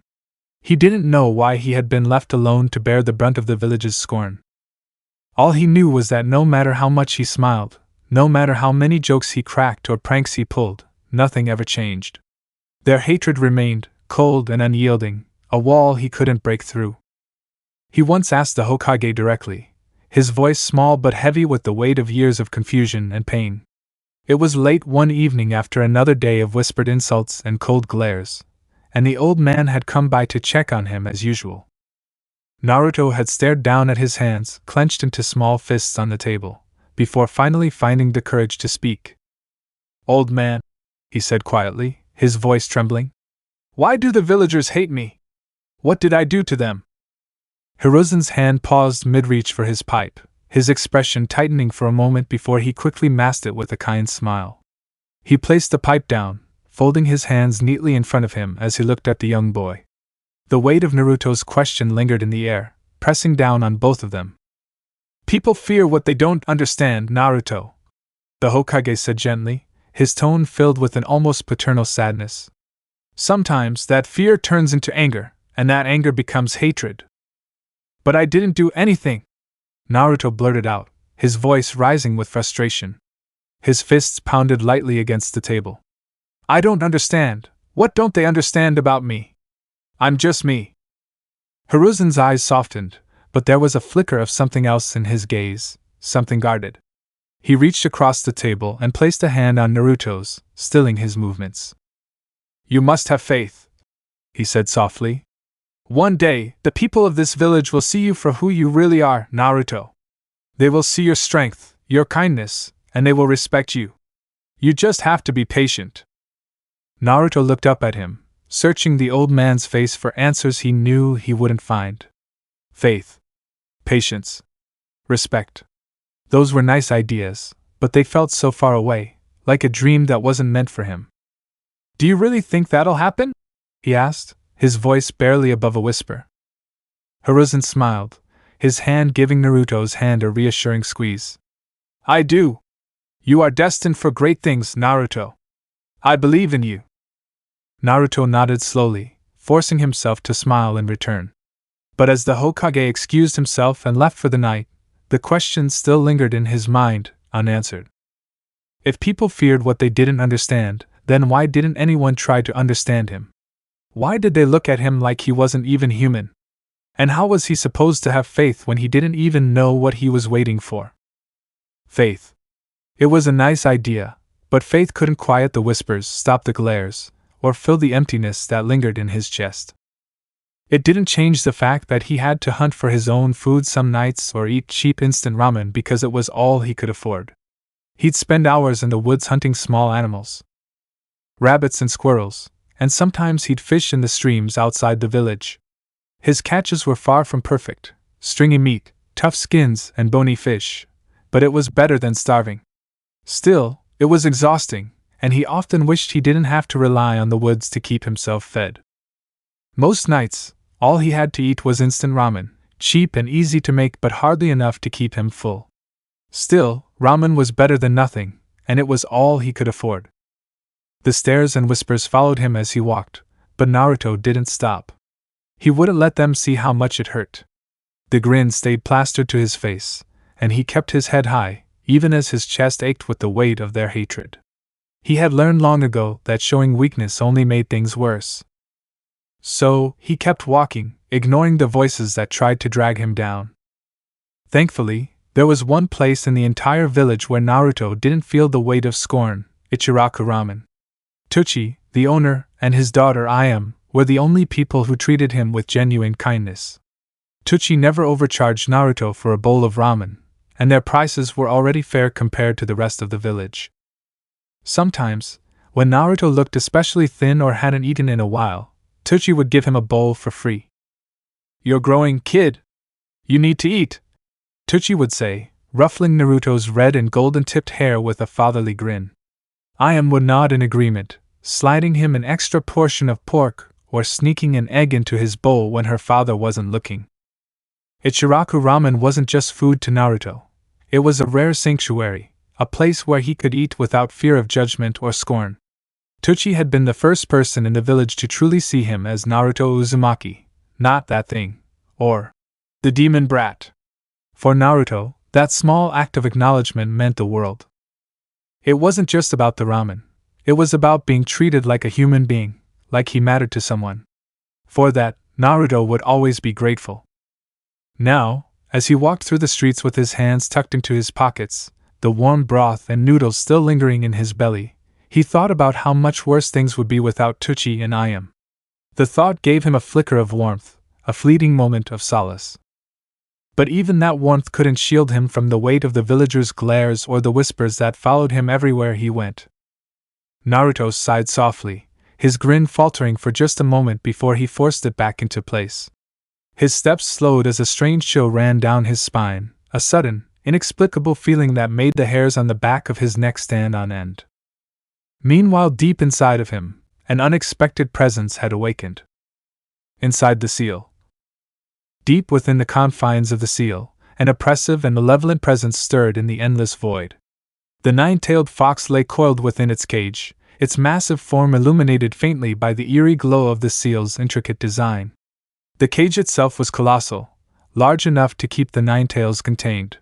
He didn't know why he had been left alone to bear the brunt of the village's scorn. All he knew was that no matter how much he smiled, no matter how many jokes he cracked or pranks he pulled, nothing ever changed. Their hatred remained, cold and unyielding, a wall he couldn't break through. He once asked the Hokage directly, his voice small but heavy with the weight of years of confusion and pain. It was late one evening after another day of whispered insults and cold glares, and the old man had come by to check on him as usual. Naruto had stared down at his hands, clenched into small fists on the table, before finally finding the courage to speak. "Old man," he said quietly, his voice trembling, "why do the villagers hate me? What did I do to them?" Hiruzen's hand paused mid-reach for his pipe, his expression tightening for a moment before he quickly masked it with a kind smile. He placed the pipe down, folding his hands neatly in front of him as he looked at the young boy. The weight of Naruto's question lingered in the air, pressing down on both of them. "People fear what they don't understand, Naruto," the Hokage said gently, his tone filled with an almost paternal sadness. "Sometimes that fear turns into anger, and that anger becomes hatred." "But I didn't do anything," Naruto blurted out, his voice rising with frustration. His fists pounded lightly against the table. "I don't understand. What don't they understand about me? I'm just me." Hiruzen's eyes softened, but there was a flicker of something else in his gaze, something guarded. He reached across the table and placed a hand on Naruto's, stilling his movements. "You must have faith," he said softly. "One day, the people of this village will see you for who you really are, Naruto. They will see your strength, your kindness, and they will respect you. You just have to be patient." Naruto looked up at him, searching the old man's face for answers he knew he wouldn't find. Faith, patience, respect. Those were nice ideas, but they felt so far away, like a dream that wasn't meant for him. "Do you really think that'll happen?" he asked, his voice barely above a whisper. Hiruzen smiled, his hand giving Naruto's hand a reassuring squeeze. "I do. You are destined for great things, Naruto. I believe in you." Naruto nodded slowly, forcing himself to smile in return. But as the Hokage excused himself and left for the night, the question still lingered in his mind, unanswered. If people feared what they didn't understand, then why didn't anyone try to understand him? Why did they look at him like he wasn't even human? And how was he supposed to have faith when he didn't even know what he was waiting for? Faith. It was a nice idea, but faith couldn't quiet the whispers, stop the glares, or fill the emptiness that lingered in his chest. It didn't change the fact that he had to hunt for his own food some nights or eat cheap instant ramen because it was all he could afford. He'd spend hours in the woods hunting small animals, rabbits and squirrels, and sometimes he'd fish in the streams outside the village. His catches were far from perfect, stringy meat, tough skins, and bony fish, but it was better than starving. Still, it was exhausting, and he often wished he didn't have to rely on the woods to keep himself fed. Most nights, all he had to eat was instant ramen, cheap and easy to make but hardly enough to keep him full. Still, ramen was better than nothing, and it was all he could afford. The stares and whispers followed him as he walked, but Naruto didn't stop. He wouldn't let them see how much it hurt. The grin stayed plastered to his face, and he kept his head high, even as his chest ached with the weight of their hatred. He had learned long ago that showing weakness only made things worse. So, he kept walking, ignoring the voices that tried to drag him down. Thankfully, there was one place in the entire village where Naruto didn't feel the weight of scorn: Ichiraku Ramen. Tuchi, the owner, and his daughter Ayam were the only people who treated him with genuine kindness. Tuchi never overcharged Naruto for a bowl of ramen, and their prices were already fair compared to the rest of the village. Sometimes, when Naruto looked especially thin or hadn't eaten in a while, Tuchi would give him a bowl for free. "You're growing, kid. You need to eat," Tuchi would say, ruffling Naruto's red and golden-tipped hair with a fatherly grin. Ayam would nod in agreement, sliding him an extra portion of pork or sneaking an egg into his bowl when her father wasn't looking. Ichiraku Ramen wasn't just food to Naruto. It was a rare sanctuary, a place where he could eat without fear of judgment or scorn. Tuchi had been the first person in the village to truly see him as Naruto Uzumaki, not that thing, or the demon brat. For Naruto, that small act of acknowledgement meant the world. It wasn't just about the ramen. It was about being treated like a human being, like he mattered to someone. For that, Naruto would always be grateful. Now, as he walked through the streets with his hands tucked into his pockets, the warm broth and noodles still lingering in his belly, he thought about how much worse things would be without Tucci and Ayam. The thought gave him a flicker of warmth, a fleeting moment of solace. But even that warmth couldn't shield him from the weight of the villagers' glares or the whispers that followed him everywhere he went. Naruto sighed softly, his grin faltering for just a moment before he forced it back into place. His steps slowed as a strange chill ran down his spine, a sudden, inexplicable feeling that made the hairs on the back of his neck stand on end. Meanwhile, deep inside of him, an unexpected presence had awakened. Inside the seal. Deep within the confines of the seal, an oppressive and malevolent presence stirred in the endless void. The nine-tailed fox lay coiled within its cage, its massive form illuminated faintly by the eerie glow of the seal's intricate design. The cage itself was colossal, large enough to keep the nine tails contained.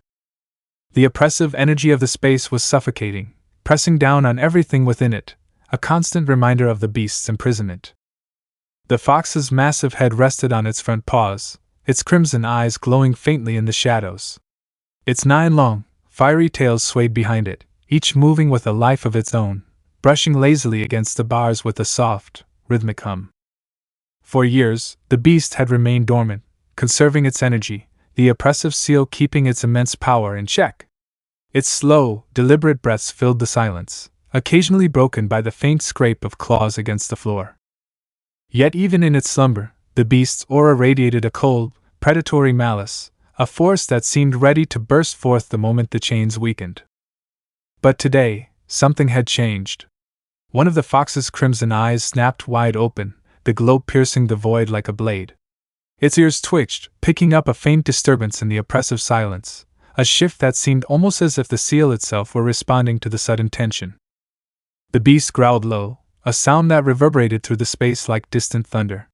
The oppressive energy of the space was suffocating, pressing down on everything within it, a constant reminder of the beast's imprisonment. The fox's massive head rested on its front paws, its crimson eyes glowing faintly in the shadows. Its 9 long, fiery tails swayed behind it, each moving with a life of its own, brushing lazily against the bars with a soft, rhythmic hum. For years, the beast had remained dormant, conserving its energy, the oppressive seal keeping its immense power in check. Its slow, deliberate breaths filled the silence, occasionally broken by the faint scrape of claws against the floor. Yet even in its slumber, the beast's aura radiated a cold, predatory malice, a force that seemed ready to burst forth the moment the chains weakened. But today, something had changed. One of the fox's crimson eyes snapped wide open, the glow piercing the void like a blade. Its ears twitched, picking up a faint disturbance in the oppressive silence, a shift that seemed almost as if the seal itself were responding to the sudden tension. The beast growled low, a sound that reverberated through the space like distant thunder.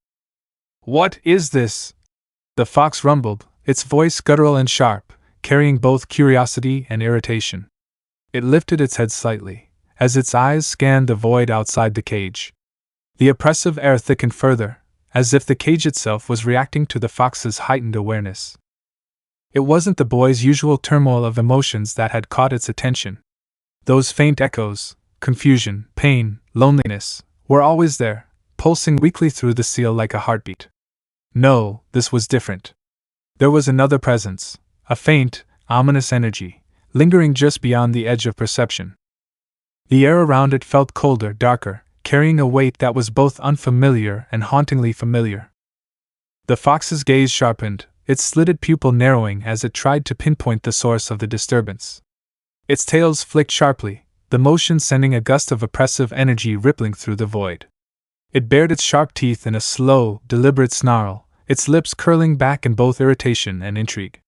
"What is this?" the fox rumbled, its voice guttural and sharp, carrying both curiosity and irritation. It lifted its head slightly, as its eyes scanned the void outside the cage. The oppressive air thickened further, as if the cage itself was reacting to the fox's heightened awareness. It wasn't the boy's usual turmoil of emotions that had caught its attention. Those faint echoes, confusion, pain, loneliness, were always there, pulsing weakly through the seal like a heartbeat. No, this was different. There was another presence, a faint, ominous energy, lingering just beyond the edge of perception. The air around it felt colder, darker, carrying a weight that was both unfamiliar and hauntingly familiar. The fox's gaze sharpened, its slitted pupil narrowing as it tried to pinpoint the source of the disturbance. Its tails flicked sharply, the motion sending a gust of oppressive energy rippling through the void. It bared its sharp teeth in a slow, deliberate snarl, its lips curling back in both irritation and intrigue.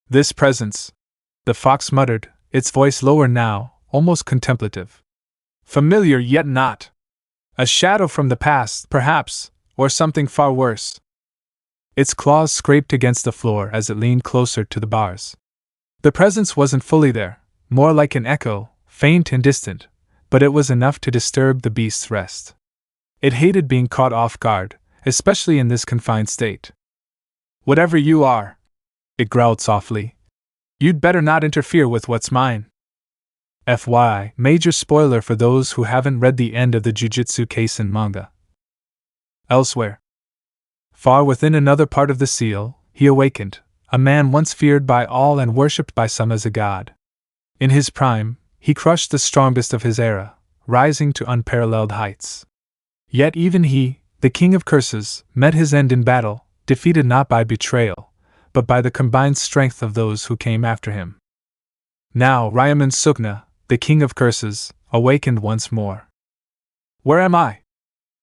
"This presence," the fox muttered, its voice lower now, almost contemplative. "Familiar yet not. A shadow from the past, perhaps, or something far worse." Its claws scraped against the floor as it leaned closer to the bars. The presence wasn't fully there, more like an echo, faint and distant, but it was enough to disturb the beast's rest. It hated being caught off guard, especially in this confined state. "Whatever you are," it growled softly, "you'd better not interfere with what's mine." FYI, major spoiler for those who haven't read the end of the Jujutsu Kaisen manga. Elsewhere, far within another part of the seal, he awakened, a man once feared by all and worshipped by some as a god. In his prime, he crushed the strongest of his era, rising to unparalleled heights. Yet even he, the king of curses, met his end in battle, defeated not by betrayal, but by the combined strength of those who came after him. Now Ryaman Sukuna, the king of curses, awakened once more. "Where am I?"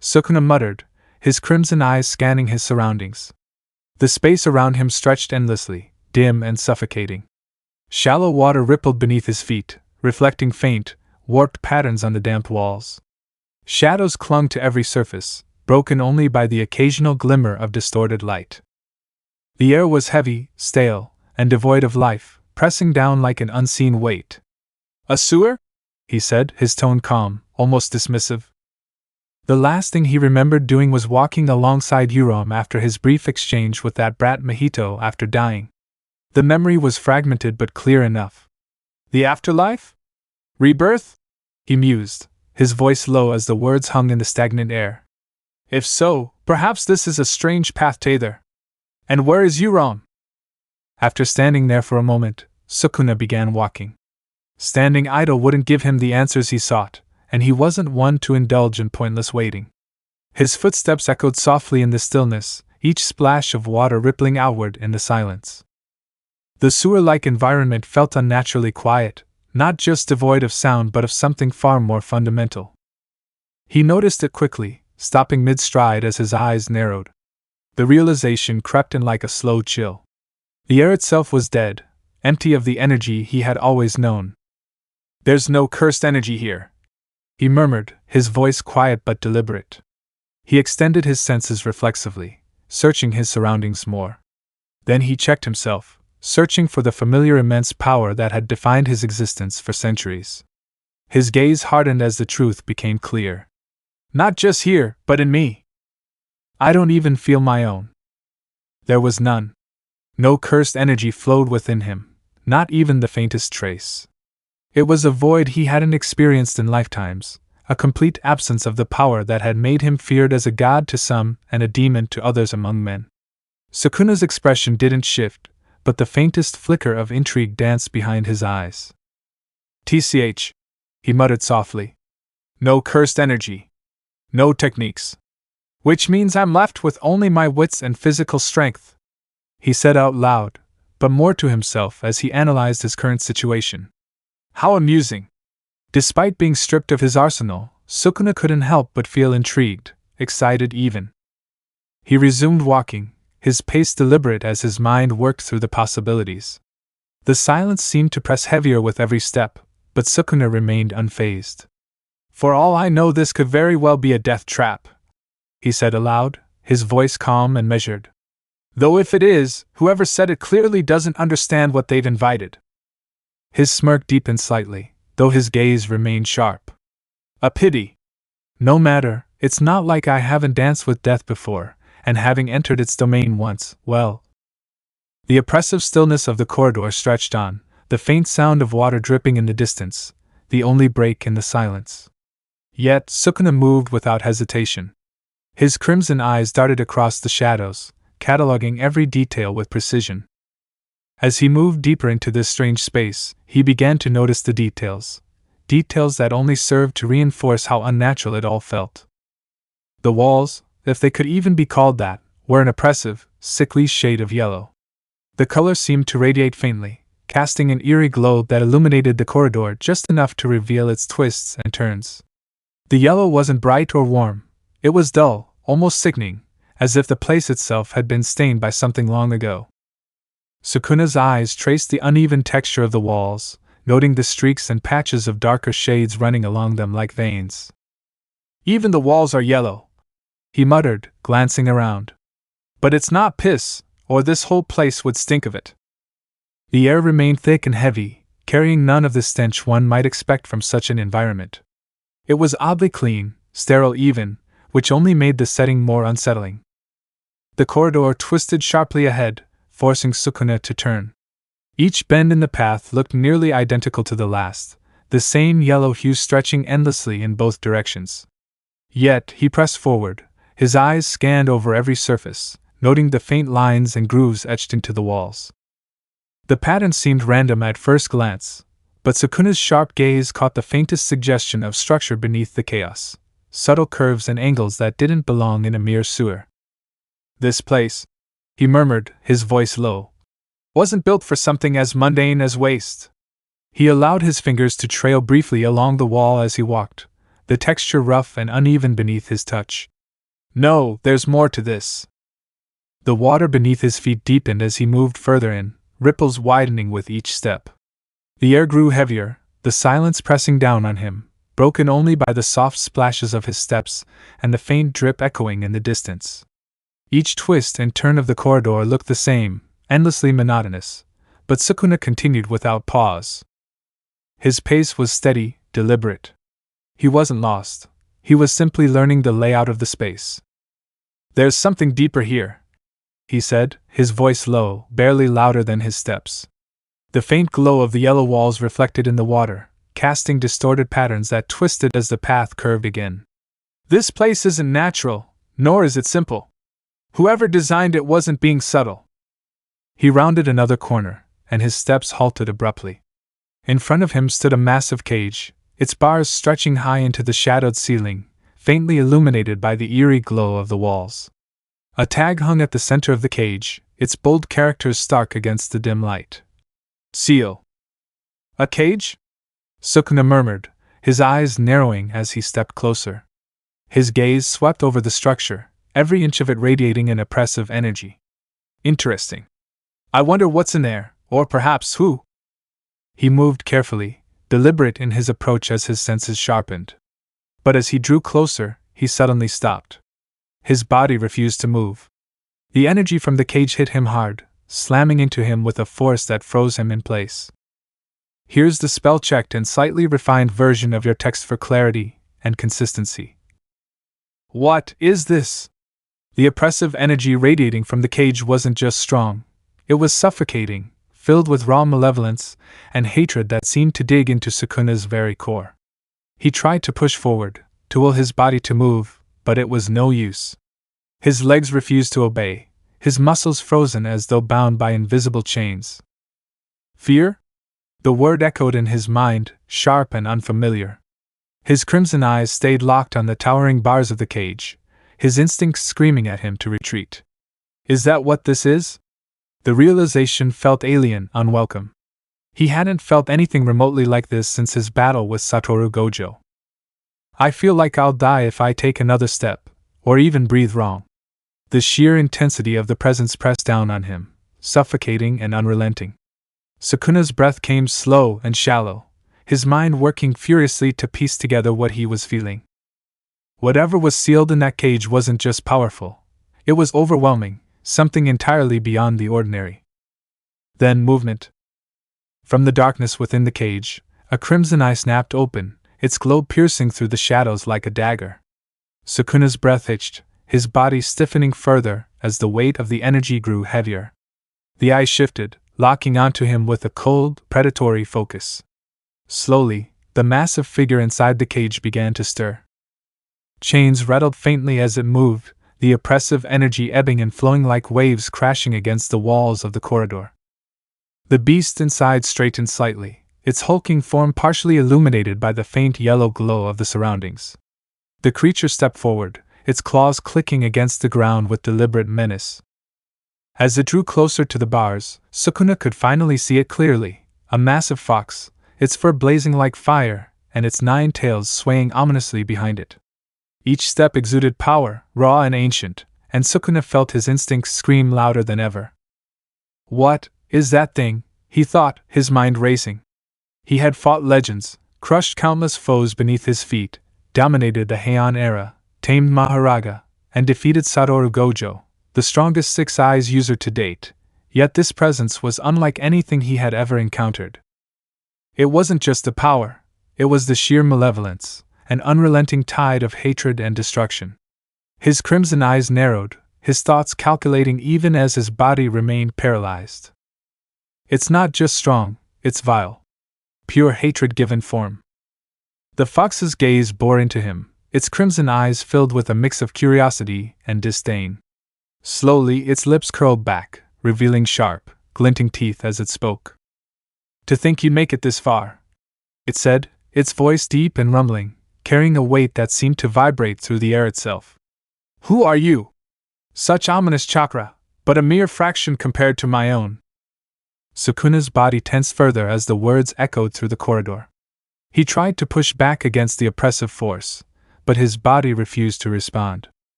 Sukuna muttered, his crimson eyes scanning his surroundings. The space around him stretched endlessly, dim and suffocating. Shallow water rippled beneath his feet, reflecting faint, warped patterns on the damp walls. Shadows clung to every surface, broken only by the occasional glimmer of distorted light. The air was heavy, stale, and devoid of life, pressing down like an unseen weight. "A sewer?" he said, his tone calm, almost dismissive. The last thing he remembered doing was walking alongside Eurom after his brief exchange with that brat Mahito after dying. The memory was fragmented but clear enough. The afterlife? Rebirth? He mused, his voice low as the words hung in the stagnant air. If so, perhaps this is a strange path thither. And where is Eurom? After standing there for a moment, Sukuna began walking. Standing idle wouldn't give him the answers he sought, and he wasn't one to indulge in pointless waiting. His footsteps echoed softly in the stillness, each splash of water rippling outward in the silence. The sewer-like environment felt unnaturally quiet, not just devoid of sound but of something far more fundamental. He noticed it quickly, stopping mid-stride as his eyes narrowed. The realization crept in like a slow chill. The air itself was dead, empty of the energy he had always known. There's no cursed energy here, he murmured, his voice quiet but deliberate. He extended his senses reflexively, searching his surroundings more. Then he checked himself, searching for the familiar immense power that had defined his existence for centuries. His gaze hardened as the truth became clear. Not just here, but in me. I don't even feel my own. There was none. No cursed energy flowed within him, not even the faintest trace. It was a void he hadn't experienced in lifetimes, a complete absence of the power that had made him feared as a god to some and a demon to others among men. Sukuna's expression didn't shift, but the faintest flicker of intrigue danced behind his eyes. "TCH," he muttered softly. "No cursed energy. No techniques. Which means I'm left with only my wits and physical strength," he said out loud, but more to himself as he analyzed his current situation. How amusing! Despite being stripped of his arsenal, Sukuna couldn't help but feel intrigued, excited even. He resumed walking, his pace deliberate as his mind worked through the possibilities. The silence seemed to press heavier with every step, but Sukuna remained unfazed. For all I know, this could very well be a death trap, he said aloud, his voice calm and measured. Though if it is, whoever said it clearly doesn't understand what they've invited. His smirk deepened slightly, though his gaze remained sharp. A pity. No matter, it's not like I haven't danced with death before, and having entered its domain once, well. The oppressive stillness of the corridor stretched on, the faint sound of water dripping in the distance, the only break in the silence. Yet Sukuna moved without hesitation. His crimson eyes darted across the shadows, cataloging every detail with precision. As he moved deeper into this strange space, he began to notice the details that only served to reinforce how unnatural it all felt. The walls, if they could even be called that, were an oppressive, sickly shade of yellow. The color seemed to radiate faintly, casting an eerie glow that illuminated the corridor just enough to reveal its twists and turns. The yellow wasn't bright or warm, it was dull, almost sickening, as if the place itself had been stained by something long ago. Sukuna's eyes traced the uneven texture of the walls, noting the streaks and patches of darker shades running along them like veins. Even the walls are yellow, he muttered, glancing around. But it's not piss, or this whole place would stink of it. The air remained thick and heavy, carrying none of the stench one might expect from such an environment. It was oddly clean, sterile even, which only made the setting more unsettling. The corridor twisted sharply ahead, forcing Sukuna to turn. Each bend in the path looked nearly identical to the last, the same yellow hue stretching endlessly in both directions. Yet he pressed forward, his eyes scanned over every surface, noting the faint lines and grooves etched into the walls. The pattern seemed random at first glance, but Sukuna's sharp gaze caught the faintest suggestion of structure beneath the chaos, subtle curves and angles that didn't belong in a mere sewer. This place, he murmured, his voice low, wasn't built for something as mundane as waste. He allowed his fingers to trail briefly along the wall as he walked, the texture rough and uneven beneath his touch. No, there's more to this. The water beneath his feet deepened as he moved further in, ripples widening with each step. The air grew heavier, the silence pressing down on him, broken only by the soft splashes of his steps and the faint drip echoing in the distance. Each twist and turn of the corridor looked the same, endlessly monotonous, but Sukuna continued without pause. His pace was steady, deliberate. He wasn't lost. He was simply learning the layout of the space. "There's something deeper here," he said, his voice low, barely louder than his steps. The faint glow of the yellow walls reflected in the water, casting distorted patterns that twisted as the path curved again. "This place isn't natural, nor is it simple. Whoever designed it wasn't being subtle." He rounded another corner, and his steps halted abruptly. In front of him stood a massive cage, its bars stretching high into the shadowed ceiling, faintly illuminated by the eerie glow of the walls. A tag hung at the center of the cage, its bold characters stark against the dim light. "Seal." "A cage?" Sukuna murmured, his eyes narrowing as he stepped closer. His gaze swept over the structure, every inch of it radiating an oppressive energy. "Interesting. I wonder what's in there, or perhaps who?" He moved carefully, deliberate in his approach as his senses sharpened. But as he drew closer, he suddenly stopped. His body refused to move. The energy from the cage hit him hard, slamming into him with a force that froze him in place. "Here's the spell-checked and slightly refined version of your text for clarity and consistency." "What is this?" The oppressive energy radiating from the cage wasn't just strong, it was suffocating, filled with raw malevolence and hatred that seemed to dig into Sukuna's very core. He tried to push forward, to will his body to move, but it was no use. His legs refused to obey, his muscles frozen as though bound by invisible chains. "Fear?" The word echoed in his mind, sharp and unfamiliar. His crimson eyes stayed locked on the towering bars of the cage, his instincts screaming at him to retreat. "Is that what this is?" The realization felt alien, unwelcome. He hadn't felt anything remotely like this since his battle with Satoru Gojo. "I feel like I'll die if I take another step, or even breathe wrong." The sheer intensity of the presence pressed down on him, suffocating and unrelenting. Sukuna's breath came slow and shallow, his mind working furiously to piece together what he was feeling. Whatever was sealed in that cage wasn't just powerful, it was overwhelming, something entirely beyond the ordinary. Then movement. From the darkness within the cage, a crimson eye snapped open, its glow piercing through the shadows like a dagger. Sukuna's breath hitched, his body stiffening further as the weight of the energy grew heavier. The eye shifted, locking onto him with a cold, predatory focus. Slowly, the massive figure inside the cage began to stir. Chains rattled faintly as it moved, the oppressive energy ebbing and flowing like waves crashing against the walls of the corridor. The beast inside straightened slightly, its hulking form partially illuminated by the faint yellow glow of the surroundings. The creature stepped forward, its claws clicking against the ground with deliberate menace. As it drew closer to the bars, Sukuna could finally see it clearly, a massive fox, its fur blazing like fire, and its 9 tails swaying ominously behind it. Each step exuded power, raw and ancient, and Sukuna felt his instincts scream louder than ever. "What is that thing?" he thought, his mind racing. He had fought legends, crushed countless foes beneath his feet, dominated the Heian era, tamed Maharaga, and defeated Satoru Gojo, the strongest Six Eyes user to date, yet this presence was unlike anything he had ever encountered. It wasn't just the power, it was the sheer malevolence, an unrelenting tide of hatred and destruction. His crimson eyes narrowed, his thoughts calculating even as his body remained paralyzed. It's not just strong, it's vile. Pure hatred given form. The fox's gaze bore into him, its crimson eyes filled with a mix of curiosity and disdain. Slowly its lips curled back, revealing sharp, glinting teeth as it spoke. "To think you'd make it this far," it said, its voice deep and rumbling, carrying a weight that seemed to vibrate through the air itself. "Who are you? Such ominous chakra, but a mere fraction compared to my own." Sukuna's body tensed further as the words echoed through the corridor. He tried to push back against the oppressive force, but his body refused to respond.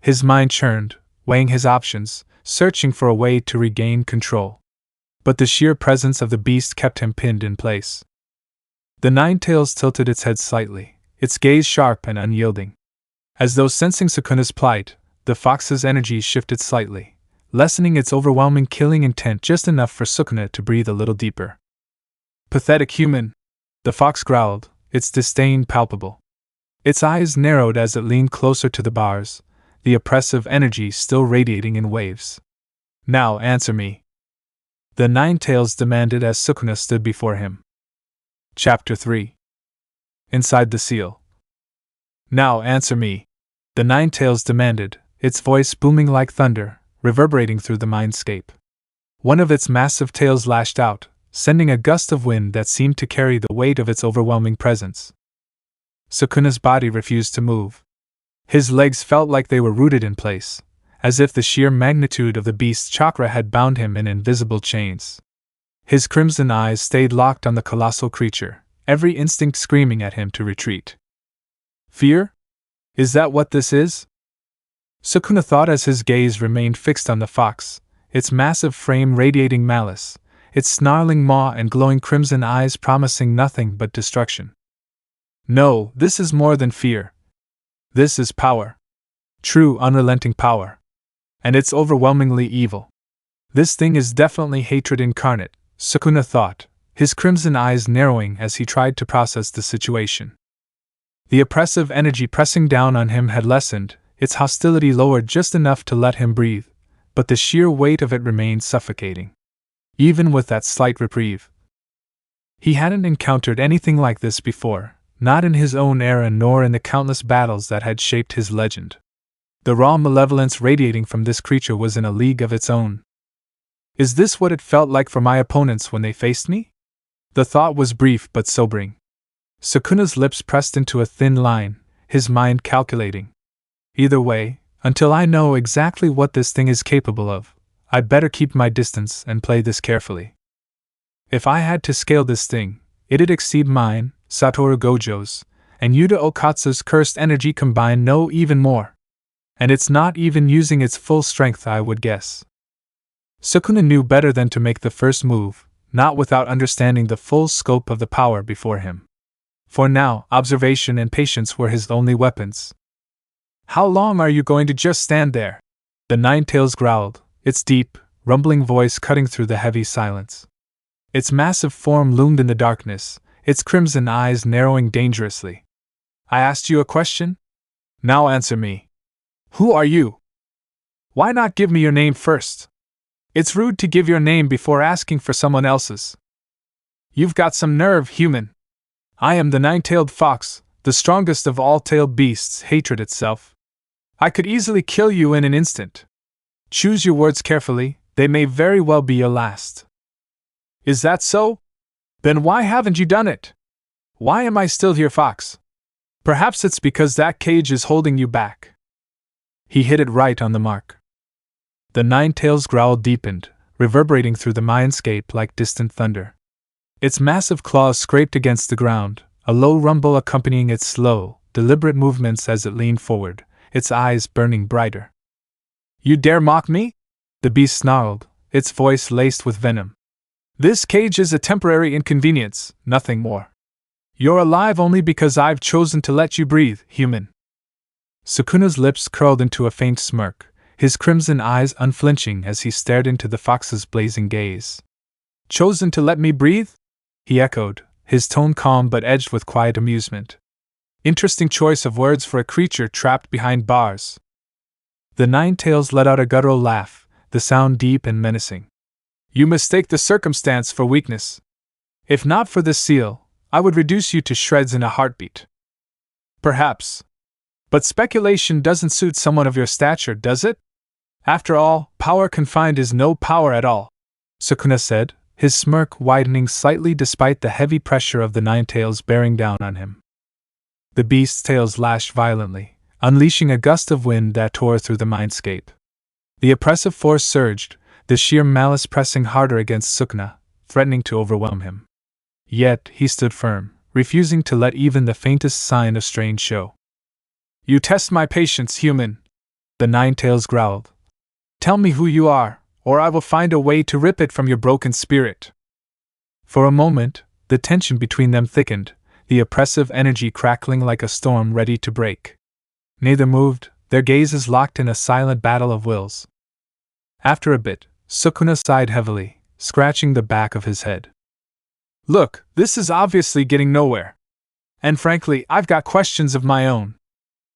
His mind churned, weighing his options, searching for a way to regain control. But the sheer presence of the beast kept him pinned in place. The 9 tails tilted its head slightly, its gaze sharp and unyielding. As though sensing Sukuna's plight, the fox's energy shifted slightly, lessening its overwhelming killing intent just enough for Sukuna to breathe a little deeper. "Pathetic human," the fox growled, its disdain palpable. Its eyes narrowed as it leaned closer to the bars, the oppressive energy still radiating in waves. "Now answer me," the Nine-Tails demanded as Sukuna stood before him. Chapter 3. Inside the Seal. "Now answer me," the Nine-Tails demanded, its voice booming like thunder, reverberating through the mindscape. One of its massive tails lashed out, sending a gust of wind that seemed to carry the weight of its overwhelming presence. Sukuna's body refused to move. His legs felt like they were rooted in place, as if the sheer magnitude of the beast's chakra had bound him in invisible chains. His crimson eyes stayed locked on the colossal creature, every instinct screaming at him to retreat. "Fear? Is that what this is?" Sukuna thought as his gaze remained fixed on the fox, its massive frame radiating malice, its snarling maw and glowing crimson eyes promising nothing but destruction. "No, this is more than fear. This is power. True, unrelenting power. And it's overwhelmingly evil. This thing is definitely hatred incarnate," Sukuna thought, his crimson eyes narrowing as he tried to process the situation. The oppressive energy pressing down on him had lessened, its hostility lowered just enough to let him breathe, but the sheer weight of it remained suffocating. Even with that slight reprieve, he hadn't encountered anything like this before, not in his own era nor in the countless battles that had shaped his legend. The raw malevolence radiating from this creature was in a league of its own. "Is this what it felt like for my opponents when they faced me?" The thought was brief but sobering. Sukuna's lips pressed into a thin line, his mind calculating. "Either way, until I know exactly what this thing is capable of, I'd better keep my distance and play this carefully. If I had to scale this thing, it'd exceed mine, Satoru Gojo's, and Yuta Okatsu's cursed energy combined, no, even more. And it's not even using its full strength, I would guess." Sukuna knew better than to make the first move, not without understanding the full scope of the power before him. For now, observation and patience were his only weapons. "How long are you going to just stand there?" the Nine-Tails growled, its deep, rumbling voice cutting through the heavy silence. Its massive form loomed in the darkness, its crimson eyes narrowing dangerously. "I asked you a question? Now answer me. Who are you? Why not give me your name first? It's rude to give your name before asking for someone else's. You've got some nerve, human. I am the nine-tailed fox, the strongest of all tailed beasts, hatred itself. I could easily kill you in an instant. Choose your words carefully, they may very well be your last." "Is that so? Then why haven't you done it? Why am I still here, fox? Perhaps it's because that cage is holding you back." He hit it right on the mark. The Nine-Tails growl deepened, reverberating through the mindscape like distant thunder. Its massive claws scraped against the ground, a low rumble accompanying its slow, deliberate movements as it leaned forward, its eyes burning brighter. "You dare mock me?" the beast snarled, its voice laced with venom. "This cage is a temporary inconvenience, nothing more. You're alive only because I've chosen to let you breathe, human." Sukuna's lips curled into a faint smirk, his crimson eyes unflinching as he stared into the fox's blazing gaze. "Chosen to let me breathe?" he echoed, his tone calm but edged with quiet amusement. "Interesting choice of words for a creature trapped behind bars." The Nine-Tails let out a guttural laugh, the sound deep and menacing. "You mistake the circumstance for weakness. If not for this seal, I would reduce you to shreds in a heartbeat." "Perhaps. But speculation doesn't suit someone of your stature, does it? After all, power confined is no power at all," Sukuna said, his smirk widening slightly despite the heavy pressure of the Nine-Tails bearing down on him. The beast's tails lashed violently, unleashing a gust of wind that tore through the mindscape. The oppressive force surged, the sheer malice pressing harder against Sukuna, threatening to overwhelm him. Yet he stood firm, refusing to let even the faintest sign of strain show. "You test my patience, human," the Nine-Tails growled. "Tell me who you are, or I will find a way to rip it from your broken spirit." For a moment, the tension between them thickened, the oppressive energy crackling like a storm ready to break. Neither moved, their gazes locked in a silent battle of wills. After a bit, Sukuna sighed heavily, scratching the back of his head. "Look, this is obviously getting nowhere. And frankly, I've got questions of my own.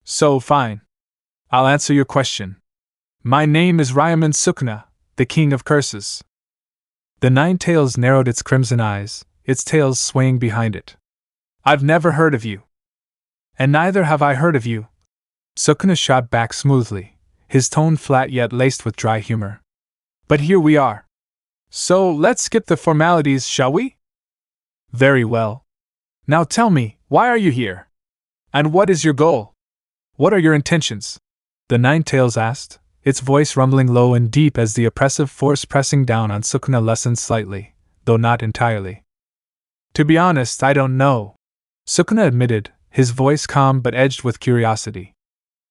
So, fine. I'll answer your question. My name is Ryaman Sukuna, the King of Curses. The Nine-Tails narrowed its crimson eyes, its tails swaying behind it. I've never heard of you. And neither have I heard of you. Sukuna shot back smoothly, his tone flat yet laced with dry humor. But here we are. So let's skip the formalities, shall we? Very well. Now tell me, why are you here? And what is your goal? What are your intentions? The Nine-Tails asked, its voice rumbling low and deep as the oppressive force pressing down on Sukuna lessened slightly, though not entirely. To be honest, I don't know, Sukuna admitted, his voice calm but edged with curiosity.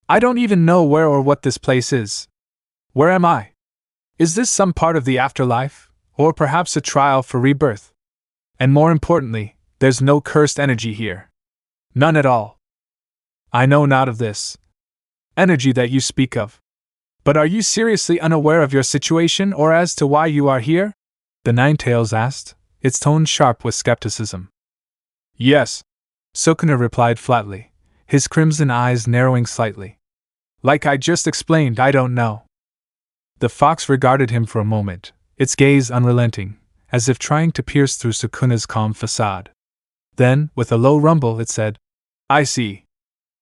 I don't even know where or what this place is. Where am I? Is this some part of the afterlife, or perhaps a trial for rebirth? And more importantly, there's no cursed energy here. None at all. I know not of this energy that you speak of. But are you seriously unaware of your situation or as to why you are here? The Nine-Tails asked, its tone sharp with skepticism. Yes, Sukuna replied flatly, his crimson eyes narrowing slightly. Like I just explained, I don't know. The fox regarded him for a moment, its gaze unrelenting, as if trying to pierce through Sukuna's calm facade. Then, with a low rumble, it said, I see.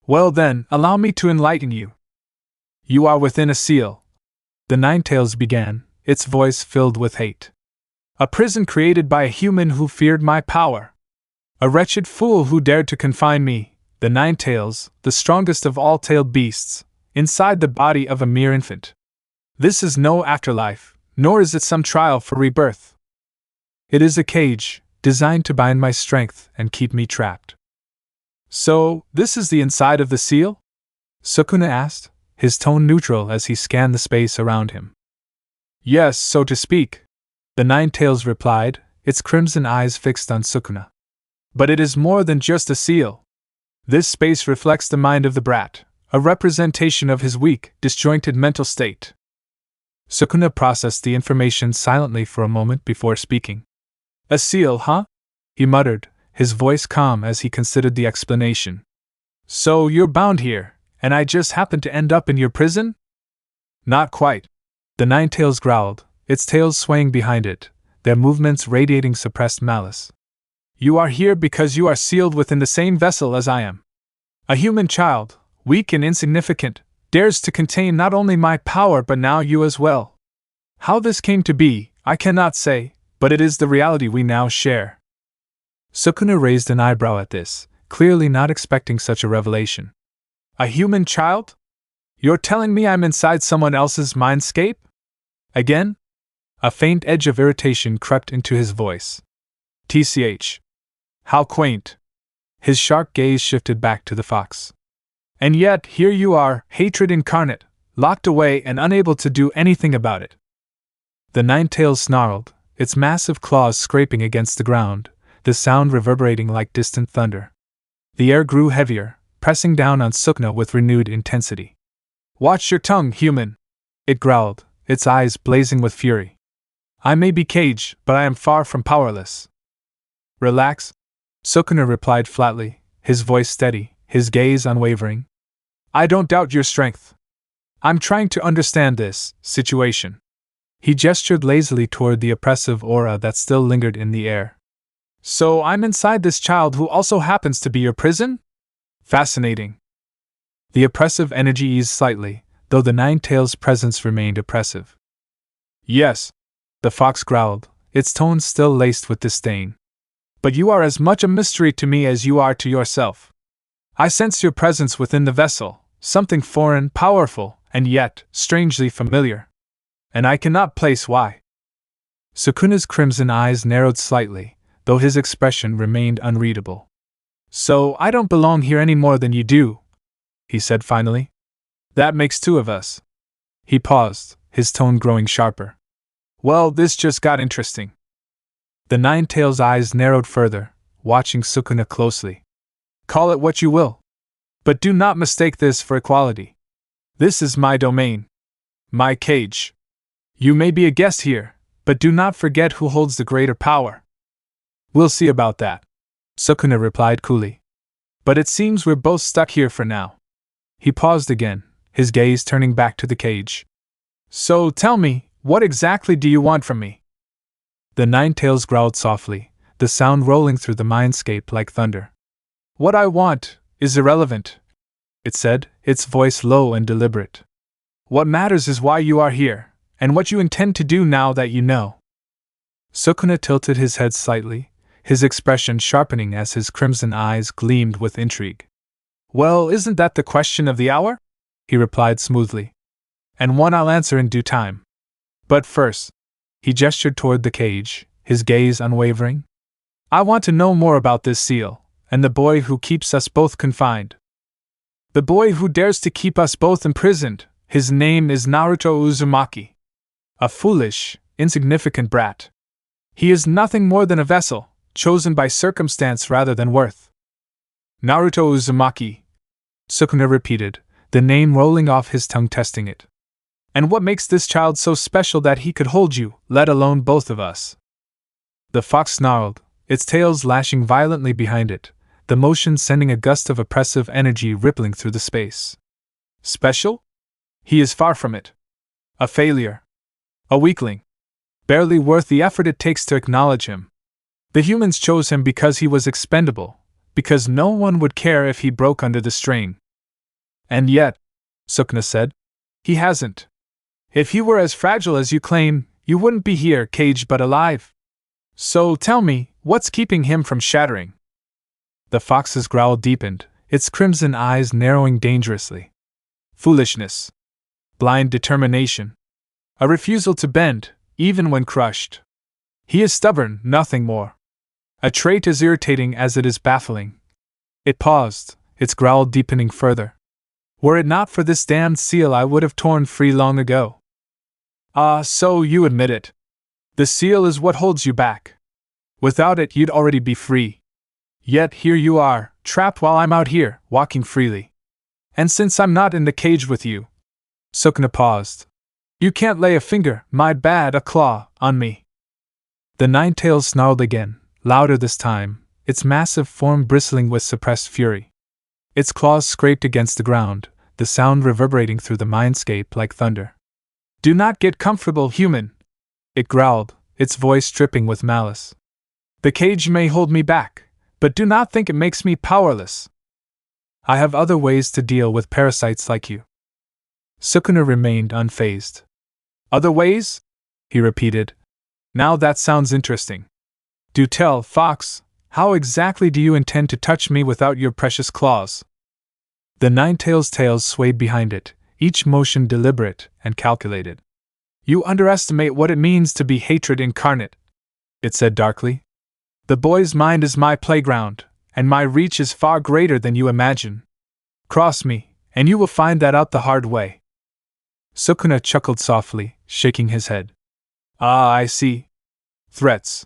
Well then, allow me to enlighten you. You are within a seal, the Nine-Tails began, its voice filled with hate. A prison created by a human who feared my power. A wretched fool who dared to confine me, the Nine-Tails, the strongest of all tailed beasts, inside the body of a mere infant. This is no afterlife, nor is it some trial for rebirth. It is a cage, designed to bind my strength and keep me trapped. So, this is the inside of the seal? Sukuna asked, his tone neutral as he scanned the space around him. Yes, so to speak, the Nine-Tails replied, its crimson eyes fixed on Sukuna. But it is more than just a seal. This space reflects the mind of the brat, a representation of his weak, disjointed mental state. Sukuna processed the information silently for a moment before speaking. A seal, huh? He muttered, his voice calm as he considered the explanation. So you're bound here, and I just happened to end up in your prison? Not quite. The Nine-Tails growled, its tails swaying behind it, their movements radiating suppressed malice. You are here because you are sealed within the same vessel as I am. A human child, weak and insignificant, dares to contain not only my power but now you as well. How this came to be, I cannot say, but it is the reality we now share. Sukuna raised an eyebrow at this, clearly not expecting such a revelation. A human child? You're telling me I'm inside someone else's mindscape? Again? A faint edge of irritation crept into his voice. TCH. How quaint. His sharp gaze shifted back to the fox. And yet, here you are, hatred incarnate, locked away and unable to do anything about it. The Nine-Tails snarled, its massive claws scraping against the ground, the sound reverberating like distant thunder. The air grew heavier, pressing down on Sukuna with renewed intensity. Watch your tongue, human! It growled, its eyes blazing with fury. I may be caged, but I am far from powerless. Relax, Sukuna replied flatly, his voice steady, his gaze unwavering. I don't doubt your strength. I'm trying to understand this situation. He gestured lazily toward the oppressive aura that still lingered in the air. So I'm inside this child who also happens to be your prison? Fascinating. The oppressive energy eased slightly, though the Nine-Tails' presence remained oppressive. Yes, the fox growled, its tone still laced with disdain. But you are as much a mystery to me as you are to yourself. I sense your presence within the vessel, something foreign, powerful, and yet strangely familiar. And I cannot place why. Sukuna's crimson eyes narrowed slightly, though his expression remained unreadable. So I don't belong here any more than you do, he said finally. That makes two of us. He paused, his tone growing sharper. Well, this just got interesting. The Nine-Tails' eyes narrowed further, watching Sukuna closely. Call it what you will. But do not mistake this for equality. This is my domain. My cage. You may be a guest here, but do not forget who holds the greater power. We'll see about that, Sukuna replied coolly. But it seems we're both stuck here for now. He paused again, his gaze turning back to the cage. So tell me, what exactly do you want from me? The Ninetales growled softly, the sound rolling through the mindscape like thunder. What I want is irrelevant, it said, its voice low and deliberate. What matters is why you are here, and what you intend to do now that you know. Sukuna tilted his head slightly, his expression sharpening as his crimson eyes gleamed with intrigue. Well, isn't that the question of the hour? He replied smoothly. And one I'll answer in due time. But first, he gestured toward the cage, his gaze unwavering. I want to know more about this seal, and the boy who keeps us both confined. The boy who dares to keep us both imprisoned, his name is Naruto Uzumaki. A foolish, insignificant brat. He is nothing more than a vessel, chosen by circumstance rather than worth. Naruto Uzumaki, Sukuna repeated, the name rolling off his tongue testing it. And what makes this child so special that he could hold you, let alone both of us? The fox snarled, its tails lashing violently behind it, the motion sending a gust of oppressive energy rippling through the space. Special? He is far from it. A failure. A weakling. Barely worth the effort it takes to acknowledge him. The humans chose him because he was expendable, because no one would care if he broke under the strain. And yet, Sukuna said, he hasn't. If he were as fragile as you claim, you wouldn't be here caged but alive. So tell me, what's keeping him from shattering? The fox's growl deepened, its crimson eyes narrowing dangerously. Foolishness. Blind determination. A refusal to bend, even when crushed. He is stubborn, nothing more. A trait as irritating as it is baffling. It paused, its growl deepening further. Were it not for this damned seal, I would have torn free long ago. Ah, so you admit it. The seal is what holds you back. Without it, you'd already be free. Yet here you are, trapped while I'm out here, walking freely. And since I'm not in the cage with you, Sukuna paused. You can't lay a finger, my bad, a claw, on me. The Ninetales snarled again, louder this time, its massive form bristling with suppressed fury. Its claws scraped against the ground, the sound reverberating through the mindscape like thunder. Do not get comfortable, human, it growled, its voice dripping with malice. The cage may hold me back, but do not think it makes me powerless. I have other ways to deal with parasites like you. Sukuna remained unfazed. Other ways? He repeated. Now that sounds interesting. Do tell, fox, how exactly do you intend to touch me without your precious claws? The Ninetales' tails swayed behind it, each motion deliberate and calculated. You underestimate what it means to be hatred incarnate, it said darkly. The boy's mind is my playground, and my reach is far greater than you imagine. Cross me, and you will find that out the hard way. Sukuna chuckled softly, shaking his head. Ah, I see. Threats.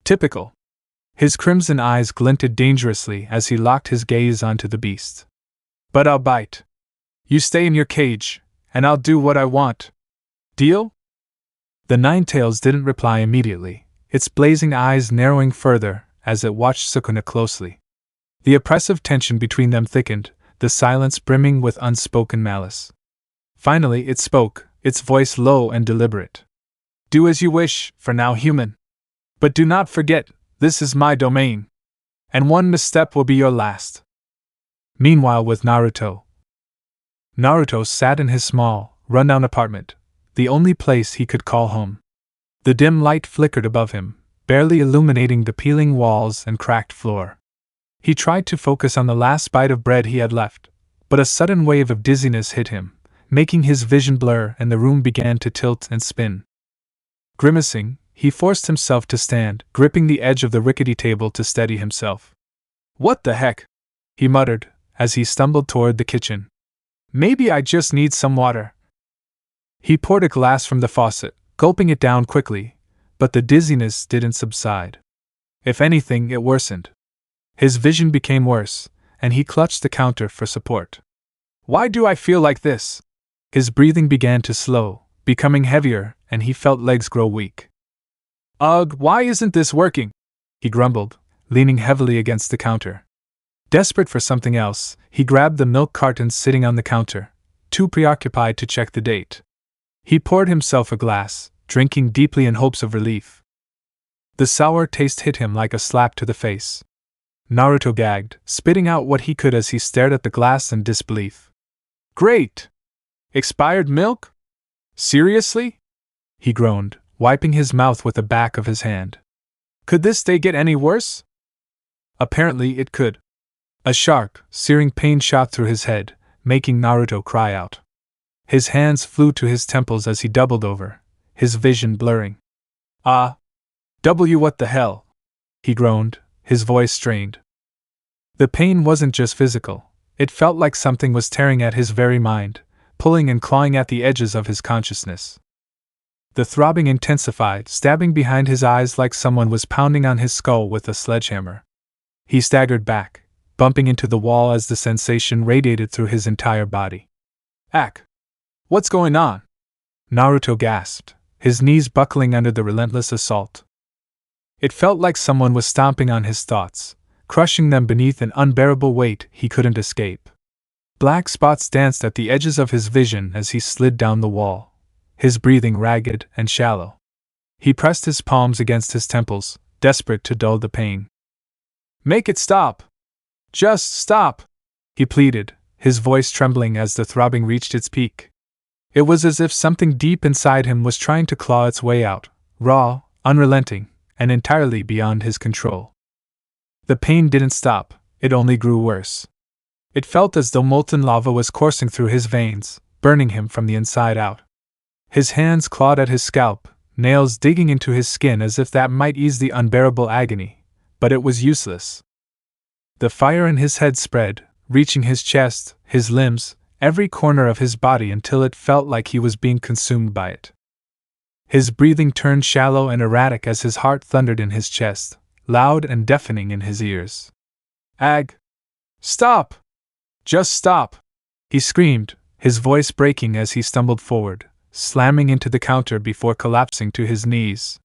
Typical. His crimson eyes glinted dangerously as he locked his gaze onto the beast. But I'll bite. You stay in your cage, and I'll do what I want. Deal? The Ninetales didn't reply immediately, its blazing eyes narrowing further as it watched Sukuna closely. The oppressive tension between them thickened, the silence brimming with unspoken malice. Finally it spoke, its voice low and deliberate. Do as you wish, for now, human. But do not forget, this is my domain. And one misstep will be your last. Meanwhile, with Naruto sat in his small, rundown apartment, the only place he could call home. The dim light flickered above him, barely illuminating the peeling walls and cracked floor. He tried to focus on the last bite of bread he had left, but a sudden wave of dizziness hit him, making his vision blur, and the room began to tilt and spin. Grimacing, he forced himself to stand, gripping the edge of the rickety table to steady himself. What the heck? He muttered, as he stumbled toward the kitchen. Maybe I just need some water. He poured a glass from the faucet, gulping it down quickly, but the dizziness didn't subside. If anything, it worsened. His vision became worse, and he clutched the counter for support. Why do I feel like this? His breathing began to slow, becoming heavier, and he felt legs grow weak. Ugh, why isn't this working? He grumbled, leaning heavily against the counter. Desperate for something else, he grabbed the milk cartons sitting on the counter, too preoccupied to check the date. He poured himself a glass, drinking deeply in hopes of relief. The sour taste hit him like a slap to the face. Naruto gagged, spitting out what he could as he stared at the glass in disbelief. Great! Expired milk? Seriously? He groaned, wiping his mouth with the back of his hand. Could this day get any worse? Apparently it could. A sharp, searing pain shot through his head, making Naruto cry out. His hands flew to his temples as he doubled over, his vision blurring. What the hell? He groaned, his voice strained. The pain wasn't just physical, it felt like something was tearing at his very mind, pulling and clawing at the edges of his consciousness. The throbbing intensified, stabbing behind his eyes like someone was pounding on his skull with a sledgehammer. He staggered back, bumping into the wall as the sensation radiated through his entire body. What's going on? Naruto gasped, his knees buckling under the relentless assault. It felt like someone was stomping on his thoughts, crushing them beneath an unbearable weight he couldn't escape. Black spots danced at the edges of his vision as he slid down the wall, his breathing ragged and shallow. He pressed his palms against his temples, desperate to dull the pain. Make it stop! Just stop! He pleaded, his voice trembling as the throbbing reached its peak. It was as if something deep inside him was trying to claw its way out, raw, unrelenting, and entirely beyond his control. The pain didn't stop, it only grew worse. It felt as though molten lava was coursing through his veins, burning him from the inside out. His hands clawed at his scalp, nails digging into his skin as if that might ease the unbearable agony, but it was useless. The fire in his head spread, reaching his chest, his limbs, every corner of his body until it felt like he was being consumed by it. His breathing turned shallow and erratic as his heart thundered in his chest, loud and deafening in his ears. Stop! Just stop! He screamed, his voice breaking as he stumbled forward, slamming into the counter before collapsing to his knees.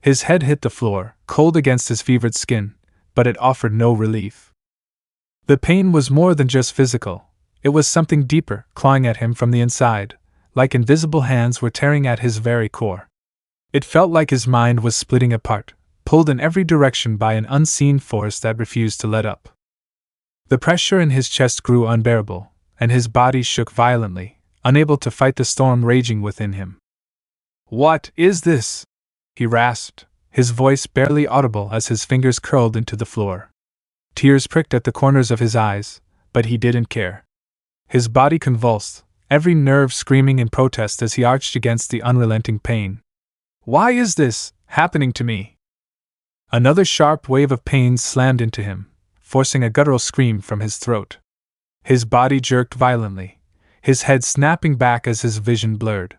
His head hit the floor, cold against his fevered skin, but it offered no relief. The pain was more than just physical, it was something deeper, clawing at him from the inside, like invisible hands were tearing at his very core. It felt like his mind was splitting apart, pulled in every direction by an unseen force that refused to let up. The pressure in his chest grew unbearable, and his body shook violently, unable to fight the storm raging within him. What is this? He rasped, his voice barely audible as his fingers curled into the floor. Tears pricked at the corners of his eyes, but he didn't care. His body convulsed, every nerve screaming in protest as he arched against the unrelenting pain. Why is this happening to me? Another sharp wave of pain slammed into him, forcing a guttural scream from his throat. His body jerked violently, his head snapping back as his vision blurred.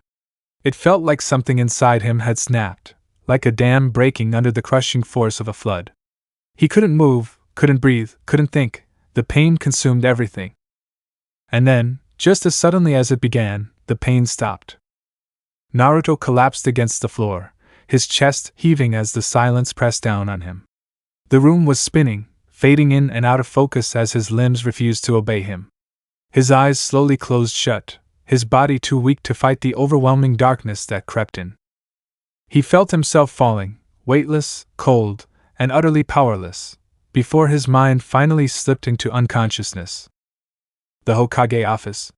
It felt like something inside him had snapped, like a dam breaking under the crushing force of a flood. He couldn't move, couldn't breathe, couldn't think. The pain consumed everything. And then, just as suddenly as it began, the pain stopped. Naruto collapsed against the floor, his chest heaving as the silence pressed down on him. The room was spinning, fading in and out of focus as his limbs refused to obey him. His eyes slowly closed shut, his body too weak to fight the overwhelming darkness that crept in. He felt himself falling, weightless, cold, and utterly powerless, before his mind finally slipped into unconsciousness. The Hokage office.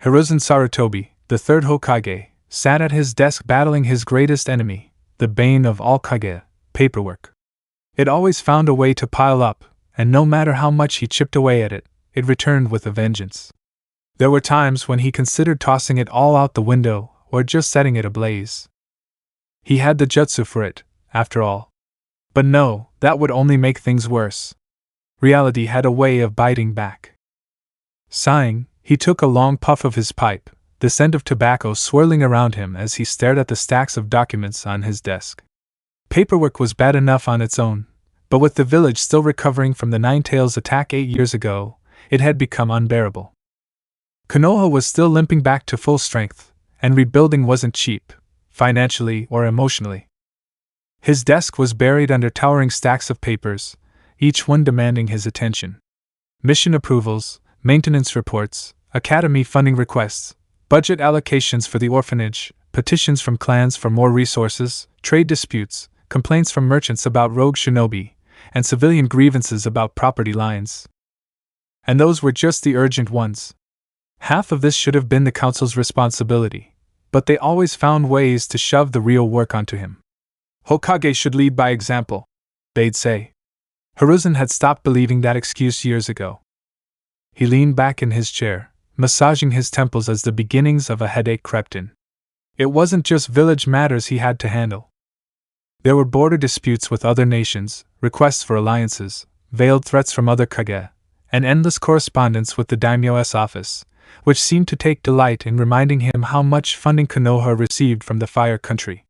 Hiruzen Sarutobi, the third Hokage, sat at his desk battling his greatest enemy, the bane of all Kage, paperwork. It always found a way to pile up, and no matter how much he chipped away at it, it returned with a vengeance. There were times when he considered tossing it all out the window or just setting it ablaze. He had the jutsu for it, after all. But no, that would only make things worse. Reality had a way of biting back. Sighing, he took a long puff of his pipe, the scent of tobacco swirling around him as he stared at the stacks of documents on his desk. Paperwork was bad enough on its own, but with the village still recovering from the Nine-Tails attack 8 years ago, it had become unbearable. Konoha was still limping back to full strength, and rebuilding wasn't cheap, financially or emotionally. His desk was buried under towering stacks of papers, each one demanding his attention. mission approvals, maintenance reports, academy funding requests, budget allocations for the orphanage, petitions from clans for more resources, trade disputes, complaints from merchants about rogue shinobi, and civilian grievances about property lines. And those were just the urgent ones. Half of this should have been the council's responsibility, but they always found ways to shove the real work onto him. Hokage should lead by example, they'd say. Hiruzen had stopped believing that excuse years ago. He leaned back in his chair, massaging his temples as the beginnings of a headache crept in. It wasn't just village matters he had to handle. There were border disputes with other nations, requests for alliances, veiled threats from other kage, and endless correspondence with the daimyo's office, which seemed to take delight in reminding him how much funding Konoha received from the Fire Country.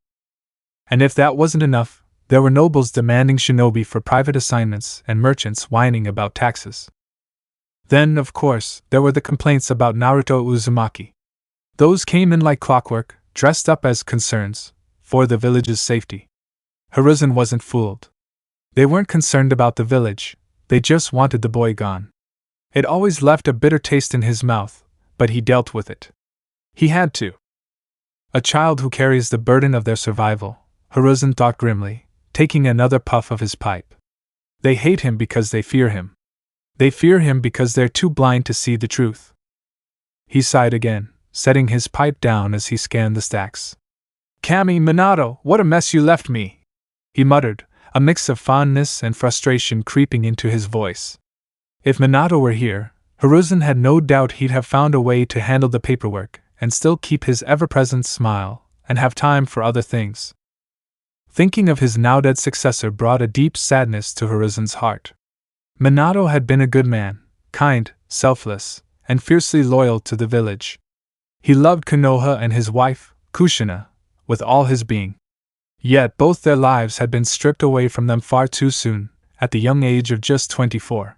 And if that wasn't enough, there were nobles demanding shinobi for private assignments and merchants whining about taxes. Then, of course, there were the complaints about Naruto Uzumaki. Those came in like clockwork, dressed up as concerns for the village's safety. Hiruzen wasn't fooled. They weren't concerned about the village, they just wanted the boy gone. It always left a bitter taste in his mouth, but he dealt with it. He had to. A child who carries the burden of their survival, Hiruzen thought grimly, taking another puff of his pipe. They hate him because they fear him. They fear him because they're too blind to see the truth. He sighed again, setting his pipe down as he scanned the stacks. Kami, Minato, what a mess you left me, he muttered, a mix of fondness and frustration creeping into his voice. If Minato were here, Hiruzen had no doubt he'd have found a way to handle the paperwork and still keep his ever-present smile and have time for other things. Thinking of his now-dead successor brought a deep sadness to Hiruzen's heart. Minato had been a good man, kind, selfless, and fiercely loyal to the village. He loved Konoha and his wife, Kushina, with all his being. Yet both their lives had been stripped away from them far too soon, at the young age of just 24.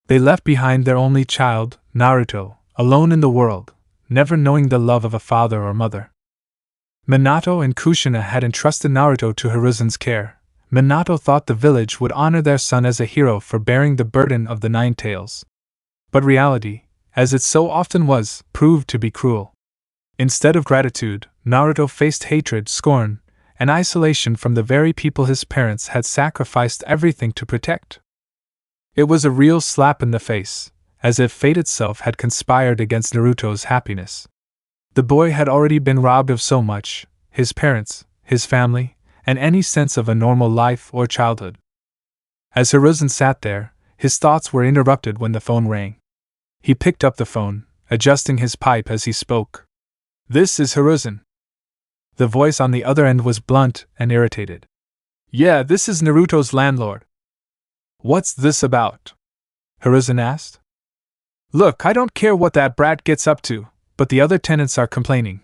They left behind their only child, Naruto, alone in the world, never knowing the love of a father or mother. Minato and Kushina had entrusted Naruto to Hiruzen's care. Minato thought the village would honor their son as a hero for bearing the burden of the Nine Tails. But reality, as it so often was, proved to be cruel. Instead of gratitude, Naruto faced hatred, scorn, and isolation from the very people his parents had sacrificed everything to protect. It was a real slap in the face, as if fate itself had conspired against Naruto's happiness. The boy had already been robbed of so much: his parents, his family, and any sense of a normal life or childhood. As Hiruzen sat there, his thoughts were interrupted when the phone rang. He picked up the phone, adjusting his pipe as he spoke. "This is Hiruzen." The voice on the other end was blunt and irritated. "Yeah, this is Naruto's landlord." "What's this about?" Hiruzen asked. "Look, I don't care what that brat gets up to, but the other tenants are complaining,"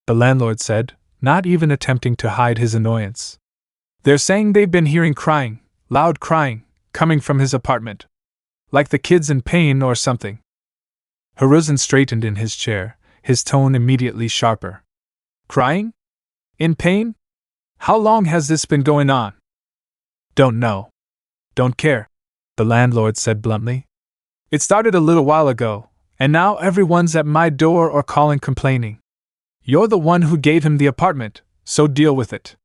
the landlord said, not even attempting to hide his annoyance. "They're saying they've been hearing crying, loud crying, coming from his apartment. Like the kid's in pain or something." Hiruzen straightened in his chair, his tone immediately sharper. "Crying? In pain? How long has this been going on?" "Don't know. Don't care," the landlord said bluntly. "It started a little while ago, and now everyone's at my door or calling complaining. You're the one who gave him the apartment, so deal with it."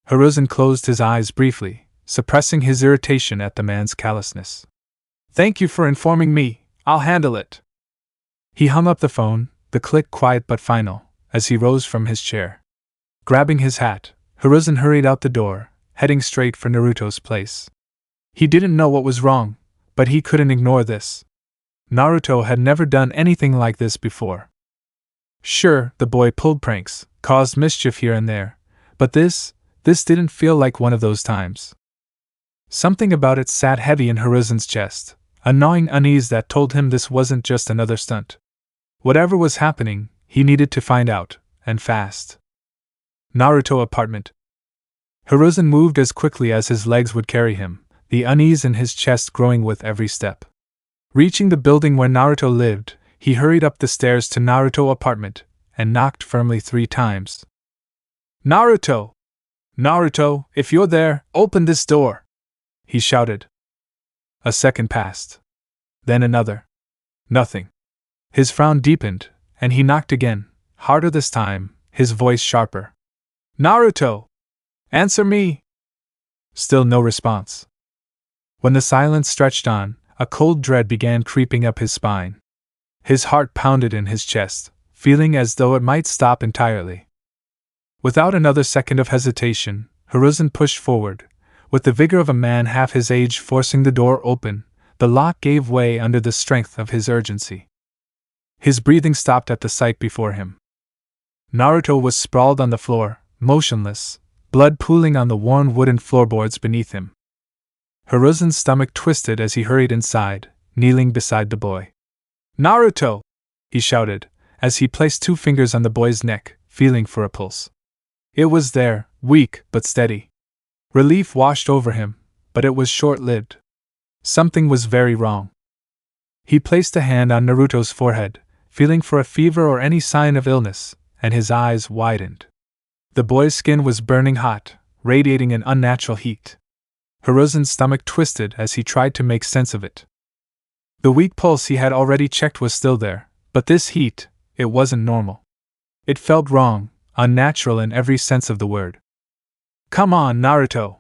Hiruzen closed his eyes briefly, suppressing his irritation at the man's callousness. "Thank you for informing me, I'll handle it." He hung up the phone, the click quiet but final, as he rose from his chair. Grabbing his hat, Hiruzen hurried out the door, heading straight for Naruto's place. He didn't know what was wrong, but he couldn't ignore this. Naruto had never done anything like this before. Sure, the boy pulled pranks, caused mischief here and there, but this didn't feel like one of those times. Something about it sat heavy in Hiruzen's chest, a gnawing unease that told him this wasn't just another stunt. Whatever was happening, he needed to find out, and fast. Naruto apartment. Hiruzen moved as quickly as his legs would carry him, the unease in his chest growing with every step. Reaching the building where Naruto lived, he hurried up the stairs to Naruto apartment, and knocked firmly 3 times. "Naruto! Naruto, if you're there, open this door!" he shouted. A second passed. Then another. Nothing. His frown deepened, and he knocked again, harder this time, his voice sharper. Naruto! Answer me! Still no response. When the silence stretched on, a cold dread began creeping up his spine. His heart pounded in his chest, feeling as though it might stop entirely. Without another second of hesitation, Hiruzen pushed forward, with the vigor of a man half his age forcing the door open. The lock gave way under the strength of his urgency. His breathing stopped at the sight before him. Naruto was sprawled on the floor, motionless, blood pooling on the worn wooden floorboards beneath him. Hiruzen's stomach twisted as he hurried inside, kneeling beside the boy. Naruto! He shouted, as he placed 2 fingers on the boy's neck, feeling for a pulse. It was there, weak but steady. Relief washed over him, but it was short-lived. Something was very wrong. He placed a hand on Naruto's forehead, feeling for a fever or any sign of illness, and his eyes widened. The boy's skin was burning hot, radiating an unnatural heat. Hiruzen's stomach twisted as he tried to make sense of it. The weak pulse he had already checked was still there, but this heat, it wasn't normal. It felt wrong, unnatural in every sense of the word. Come on, Naruto!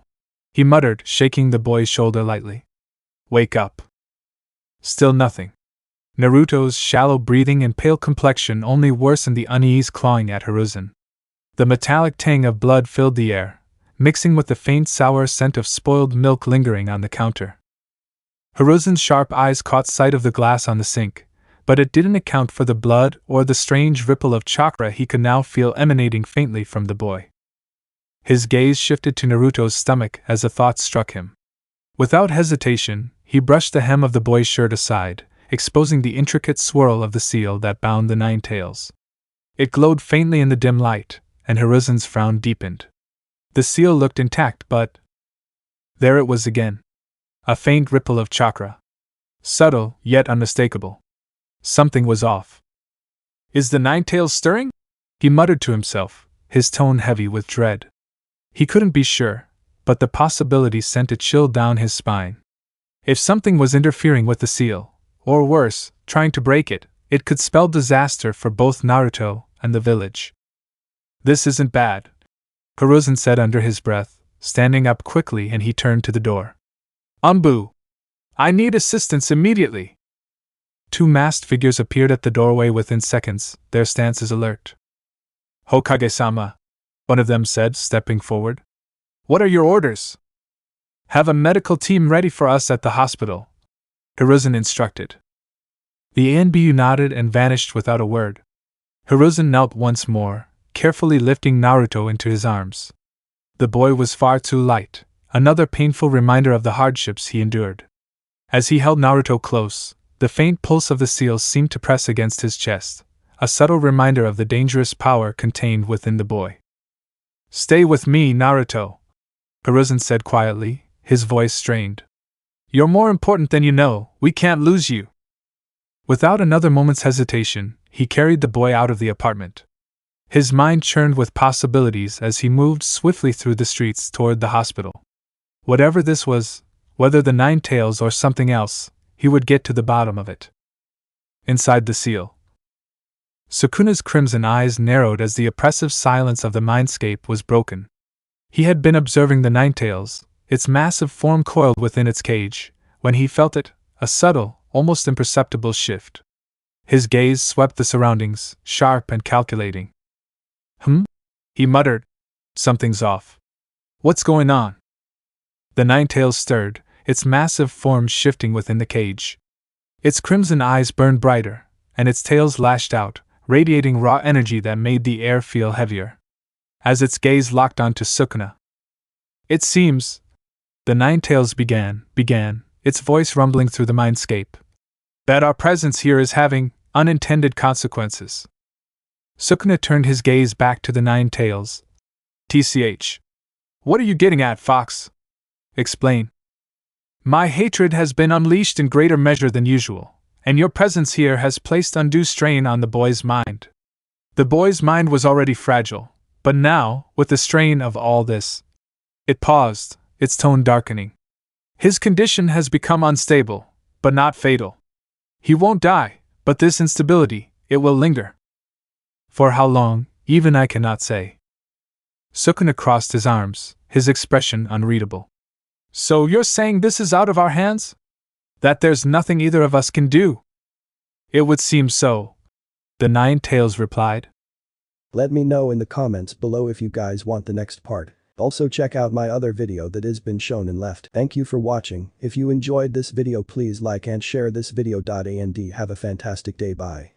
He muttered, shaking the boy's shoulder lightly. Wake up. Still nothing. Naruto's shallow breathing and pale complexion only worsened the unease clawing at Hiruzen. The metallic tang of blood filled the air, mixing with the faint sour scent of spoiled milk lingering on the counter. Hiruzen's sharp eyes caught sight of the glass on the sink, but it didn't account for the blood or the strange ripple of chakra he could now feel emanating faintly from the boy. His gaze shifted to Naruto's stomach as a thought struck him. Without hesitation, he brushed the hem of the boy's shirt aside, exposing the intricate swirl of the seal that bound the 9 tails. It glowed faintly in the dim light, and Hiruzen's frown deepened. The seal looked intact, but there it was again. A faint ripple of chakra. Subtle, yet unmistakable. Something was off. Is the 9 tails stirring? He muttered to himself, his tone heavy with dread. He couldn't be sure, but the possibility sent a chill down his spine. If something was interfering with the seal, or worse, trying to break it, it could spell disaster for both Naruto and the village. This isn't bad, Hiruzen said under his breath, standing up quickly, and he turned to the door. Umbu! I need assistance immediately! 2 masked figures appeared at the doorway within seconds, their stances alert. Hokage-sama, one of them said, stepping forward. What are your orders? Have a medical team ready for us at the hospital, Hiruzen instructed. The ANBU nodded and vanished without a word. Hiruzen knelt once more, carefully lifting Naruto into his arms. The boy was far too light, another painful reminder of the hardships he endured. As he held Naruto close, the faint pulse of the seal seemed to press against his chest, a subtle reminder of the dangerous power contained within the boy. Stay with me, Naruto, Hiruzen said quietly, his voice strained. You're more important than you know, we can't lose you. Without another moment's hesitation, he carried the boy out of the apartment. His mind churned with possibilities as he moved swiftly through the streets toward the hospital. Whatever this was, whether the 9 tails or something else, he would get to the bottom of it. Inside the seal, Sukuna's crimson eyes narrowed as the oppressive silence of the mindscape was broken. He had been observing the 9 tails, its massive form coiled within its cage, when he felt it, a subtle, almost imperceptible shift. His gaze swept the surroundings, sharp and calculating. He muttered. Something's off. What's going on? The 9 tails stirred, its massive form shifting within the cage. Its crimson eyes burned brighter, and its tails lashed out, radiating raw energy that made the air feel heavier. As its gaze locked onto Sukuna. It seems, the 9 tails began, its voice rumbling through the mindscape, that our presence here is having unintended consequences. Sukuna turned his gaze back to the 9 tails. TCH. What are you getting at, Fox? Explain. My hatred has been unleashed in greater measure than usual, and your presence here has placed undue strain on the boy's mind. The boy's mind was already fragile, but now, with the strain of all this, it paused, its tone darkening. His condition has become unstable, but not fatal. He won't die, but this instability, it will linger. For how long, even I cannot say. Sukuna crossed his arms, his expression unreadable. So you're saying this is out of our hands? That there's nothing either of us can do? It would seem so, the Nine Tails replied. Let me know in the comments below if you guys want the next part. Also check out my other video that has been shown and left. Thank you for watching. If you enjoyed this video please like and share this video. And have a fantastic day. Bye.